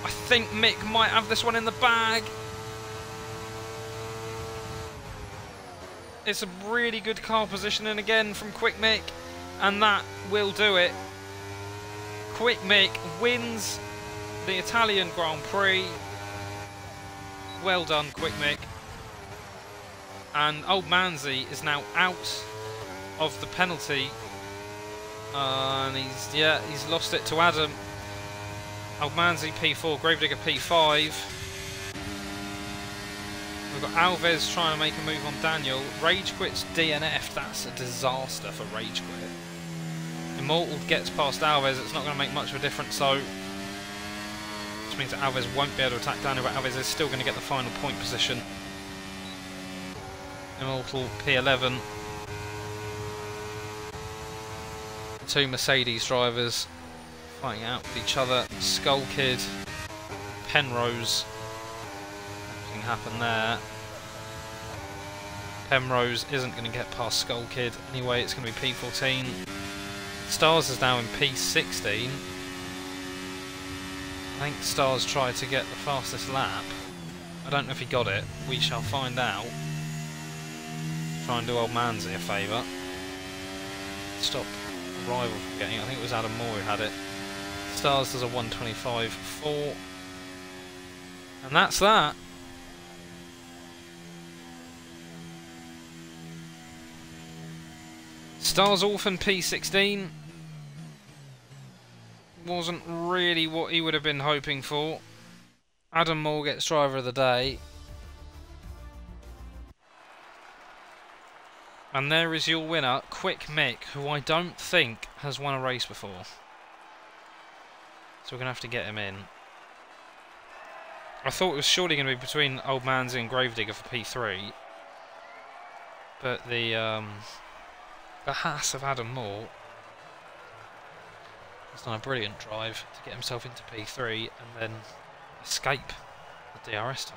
I think Mick might have this one in the bag. It's a really good car positioning again from Quick Mick, and that will do it. Quick Mick wins the Italian Grand Prix. Well done, Quick Mick. And Old Manzy is now out of the penalty, and he's lost it to Adam. Old Manzy P4, Gravedigger P5. We've got Alves trying to make a move on Daniel. Rage Quit's DNF. That's a disaster for Rage Quit. Immortal gets past Alves. It's not going to make much of a difference, so which means that Alves won't be able to attack Daniel, but Alves is still going to get the final point position. Immortal P11. Two Mercedes drivers fighting out with each other. Skull Kid, Penrose. Nothing happened there. Penrose isn't going to get past Skull Kid anyway. It's going to be P14. Stars is now in P16. I think Stars tried to get the fastest lap. I don't know if he got it. We shall find out. try and do old Manzi a favour. Stop a rival from getting it. I think it was Adam Moore who had it. Stars does a 125.4. And that's that. Stars Orphan P16 wasn't really what he would have been hoping for. Adam Moore gets driver of the day. And there is your winner, Quick Mick, who I don't think has won a race before. So we're going to have to get him in. I thought it was surely going to be between Old Manzi and Gravedigger for P3. But the Haas of Adam Moore has done a brilliant drive to get himself into P3 and then escape the DRS tow.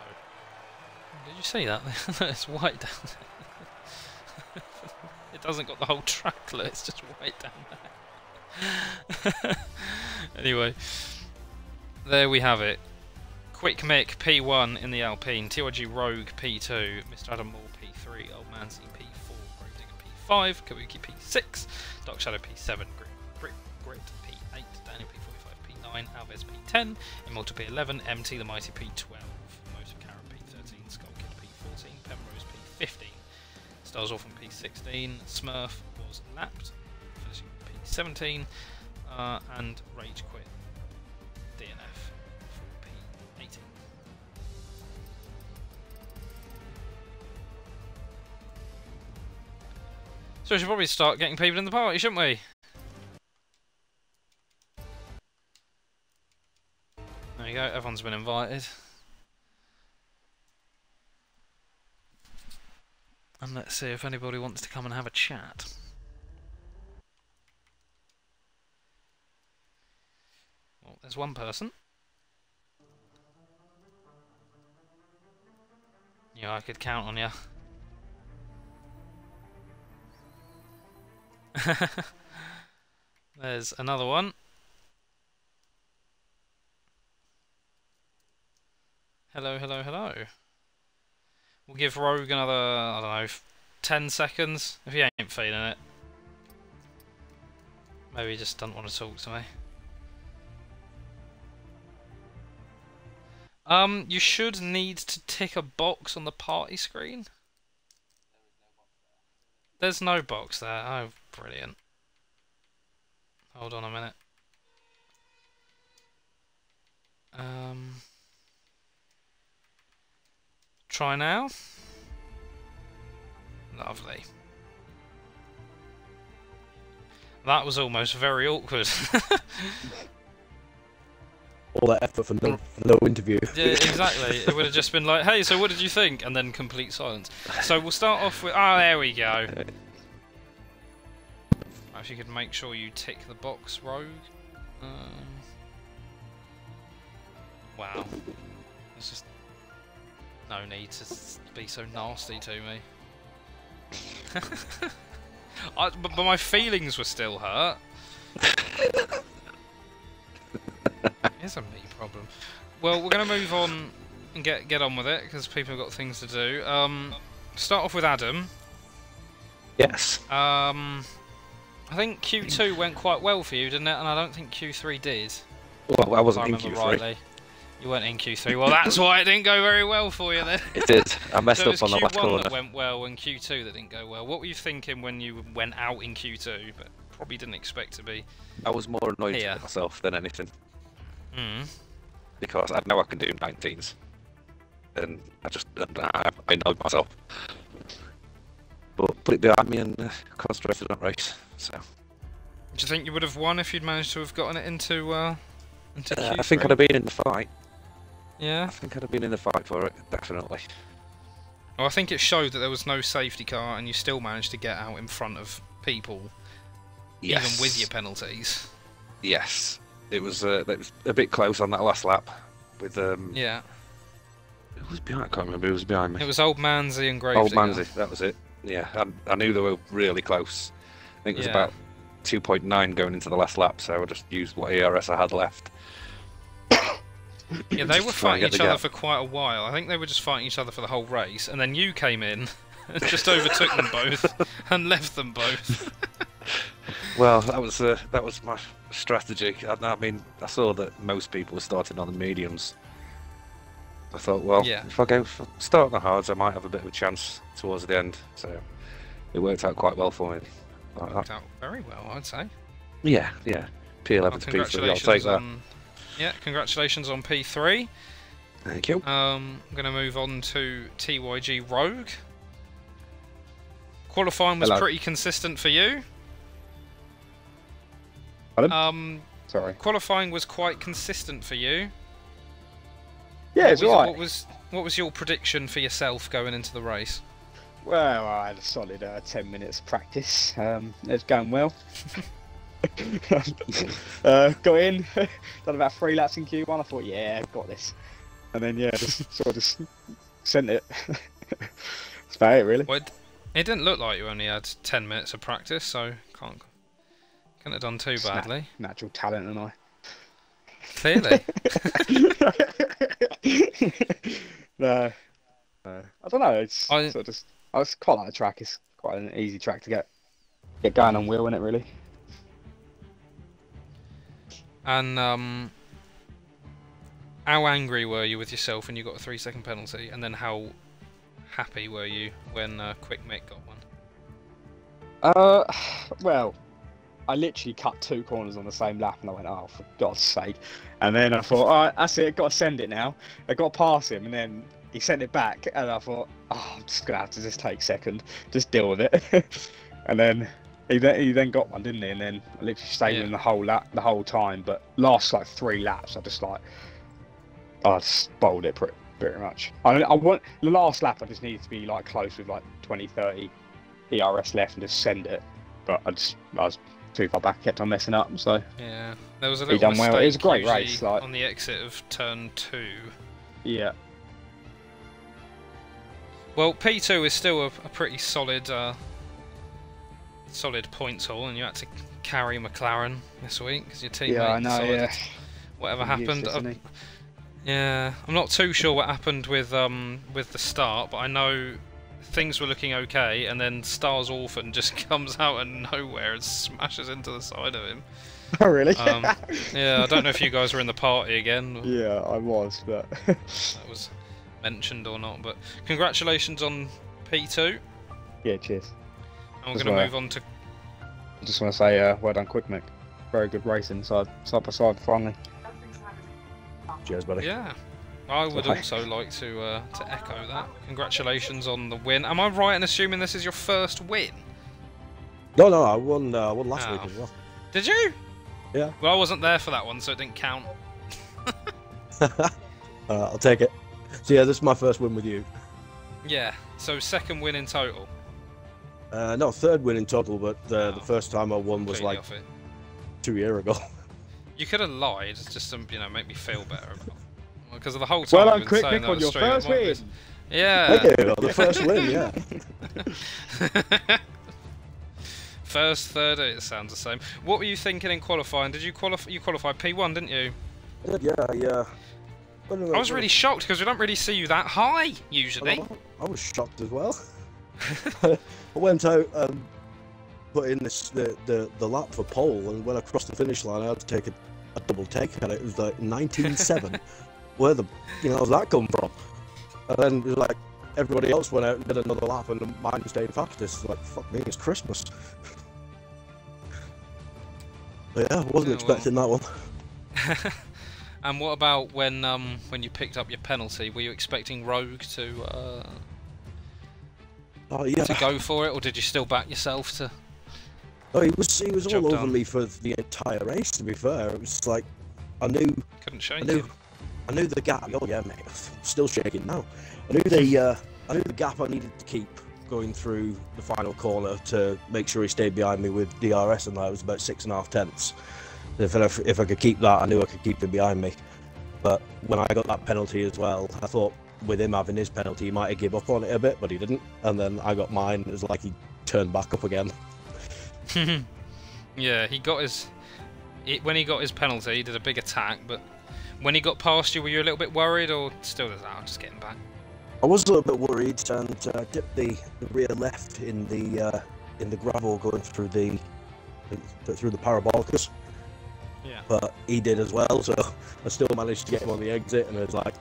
Did you see that? It's white down there. It doesn't got the whole track, look, it's just white down there. Anyway, there we have it. Quick Mick P1 in the Alpine, TYG Rogue P2, Mr. Adam Moore P3, Old Manzi P4, Gravedigger P5, Kabuki P6, Dark Shadow P7, Grit P8, Daniel P45, P9, Alves P10, Immortal P11, MT the Mighty P12, Motor Karen P13, Skull Kid P14, Penrose P15, Stars Orphan P16, Smurf was lapped, finishing P17, and Rage Quit DNF for P18. So we should probably start getting people in the party, shouldn't we? There you go, everyone's been invited. And let's see if anybody wants to come and have a chat. Well, there's one person. Yeah, I could count on you. There's another one. Hello, hello, hello. We'll give Rogue another, I don't know, 10 seconds, if he ain't feeling it. Maybe he just doesn't want to talk to me. You should need to tick a box on the party screen. There's no box there. Oh, brilliant. Hold on a minute. Try now. Lovely. That was almost very awkward. All that effort for no interview. Yeah, exactly. It would have just been like, hey, so what did you think? And then complete silence. So we'll start off with... Oh, there we go. If you could make sure you tick the box, Rogue. Wow. There's just no need to be so nasty to me. But my feelings were still hurt. It's a me problem. Well, we're going to move on and get on with it because people have got things to do. Start off with Adam. Yes. I think Q2 went quite well for you, didn't it? And I don't think Q3 did. Well, I wasn't in Q3. Rightly. You weren't in Q3. Well, that's why it didn't go very well for you then. It did. I messed so up on the last corner. Q1 that went well and Q2 that didn't go well. What were you thinking when you went out in Q2, but probably didn't expect to be? I was more annoyed with myself than anything. Because I know I can do 19s. And I annoyed myself. But put it behind me and concentrated on that race. So. Do you think you would have won if you'd managed to have gotten it into Q3? I think I'd have been in the fight. Yeah? I think I'd have been in the fight for it, definitely. Well, I think it showed that there was no safety car and you still managed to get out in front of people, even with your penalties. Yes. It was a bit close on that last lap. With Yeah. Who was behind? I can't remember who was behind me. It was Old Manzi and Gravedigger. Old Manzi, that was it. Yeah, I knew they were really close. I think it was about 2.9 going into the last lap, so I just used what ERS I had left. Yeah, they were fighting each other for quite a while. I think they were just fighting each other for the whole race, and then you came in Just overtook them both and left them both. Well, that was my strategy. I mean, I saw that most people were starting on the mediums. I thought, well, Yeah. if I go start on the hards, I might have a bit of a chance towards the end. So it worked out quite well for me. Worked out very well, I'd say. Yeah. P11 Well, to P3, I'll take that. Yeah, congratulations on P3. Thank you. I'm going to move on to TYG Rogue. Qualifying was pretty consistent for you. Pardon? Sorry. Qualifying was quite consistent for you. Yeah, it's alright. What was your prediction for yourself going into the race? Well, I had a solid 10 minutes of practice. It's going well. Got in, done about 3 laps in Q1. I thought, yeah, I've got this. And then, yeah, just sent it. That's about it, really. Well, it didn't look like you only had 10 minutes of practice, so couldn't have done too badly. Natural talent, and I. Clearly. No. I don't know. I was quite like the track. It's quite an easy track to get going on wheel, isn't it, really? And how angry were you with yourself when you got a 3-second penalty? And then how happy were you when Quick Mick got one? Well, I literally cut 2 corners on the same lap, and I went, oh, for God's sake. And then I thought, all right, that's it, got to send it now. I got to pass him, and then he sent it back, and I thought, oh, I'm just going to have to just take second, just deal with it. And then he then got one, didn't he? And then I literally stayed with him the whole time. But last, like, 3 laps, I just bowled it pretty much. I want the last lap, I just needed to be, like, close with, like, 20-30 ERS left and just send it. But I was too far back, kept on messing up, so yeah, there was a little mistake. Well. It was a great race, like on the exit of turn 2. Yeah. Well, P2 is still a pretty solid points haul, and you had to carry McLaren this week because your teammate decided whatever happened. Yeah, I'm not too sure what happened with the start, but I know things were looking okay, and then Star's Orphan just comes out of nowhere and smashes into the side of him. Oh, really? Yeah, I don't know if you guys were in the party again. Yeah, I was, but that was mentioned or not, but congratulations on P2. Yeah, cheers. And we're going to move on to... I just want to say, well done, Quick Mick. Very good racing, side by side, finally. Cheers, buddy. Yeah. I would also like to echo that. Congratulations on the win. Am I right in assuming this is your first win? No, I won last week as well. Did you? Yeah. Well, I wasn't there for that one, so it didn't count. I'll take it. So yeah, this is my first win with you. Yeah, so second win in total. No, third win in total, but the first time I won was like 2 years ago. You could have lied, just to make me feel better about it. Because of the whole time well, Quick Mick on your first win. Yeah. Thank you. The first win, yeah. First, third, it sounds the same. What were you thinking in qualifying? Did you qualify? You qualified P1, didn't you? Yeah. I was really shocked because we don't really see you that high usually. I was shocked as well. I went out and put in the lap for pole, and when I crossed the finish line, I had to take a double take at it. It was like 19.7. Where how's that come from? And then it was like everybody else went out and did another lap, and mine stayed fastest. Like, fuck me, it's Christmas. But yeah, I wasn't expecting that one. And what about when you picked up your penalty? Were you expecting Rogue to go for it, or did you still back yourself to? Oh, he was all over me for the entire race. To be fair, it was like I knew. Couldn't shake you. I knew the gap. Oh yeah, mate. I'm still shaking now. I knew the gap I needed to keep going through the final corner to make sure he stayed behind me with DRS, and that was about 6.5 tenths. If I could keep that, I knew I could keep him behind me. But when I got that penalty as well, I thought with him having his penalty, he might have given up on it a bit, but he didn't. And then I got mine. It was like he turned back up again. Yeah, when he got his penalty, he did a big attack, but when he got past you, were you a little bit worried, or still just getting back? I was a little bit worried and dipped the rear left in the gravel going through the parabolicas. Yeah. But he did as well, so I still managed to get him on the exit, and I was like,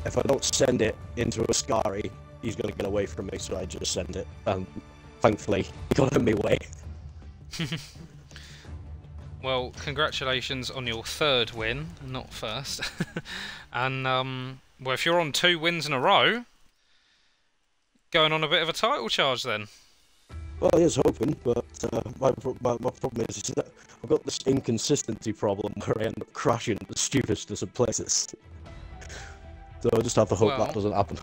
if I don't send it into a Scary, he's going to get away from me, so I just send it. And thankfully, he got in my way. Well, congratulations on your 3rd win, not first. And, well, if you're on 2 wins in a row, going on a bit of a title charge then. Well, he is hoping, but my problem is that I've got this inconsistency problem where I end up crashing at the stupidest of places. So I just have to hope that doesn't happen.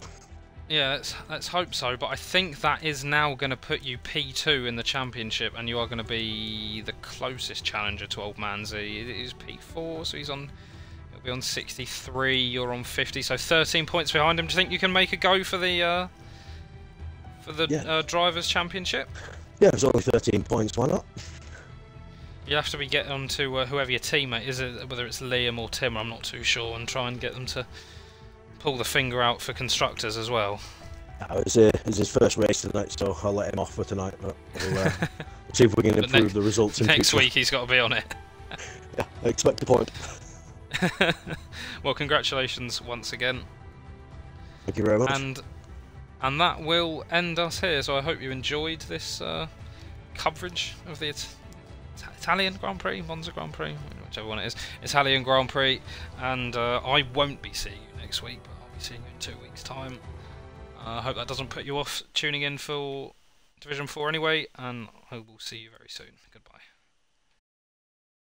Yeah, let's hope so, but I think that is now going to put you P2 in the championship, and you are going to be the closest challenger to Old Man Z. It is P4, so he'll be on 63, you're on 50, so 13 points behind him. Do you think you can make a go for the Drivers' Championship? Yeah, it's only 13 points, why not? You'll have to get on to whoever your teammate is, whether it's Liam or Tim, I'm not too sure, and try and get them to pull the finger out for constructors as well. It's his first race tonight, so I'll let him off for tonight. But we'll see if we can improve the results in next future. week. He's got to be on it. Yeah, I expect a point. Well, congratulations once again. Thank you very much. And that will end us here. So I hope you enjoyed this coverage of the Italian Grand Prix, Monza Grand Prix, whichever one it is, Italian Grand Prix. And I won't be seeing you next week, but I'll be seeing you in 2 weeks' time. I hope that doesn't put you off tuning in for Division 4 anyway, and I will see you very soon. Goodbye.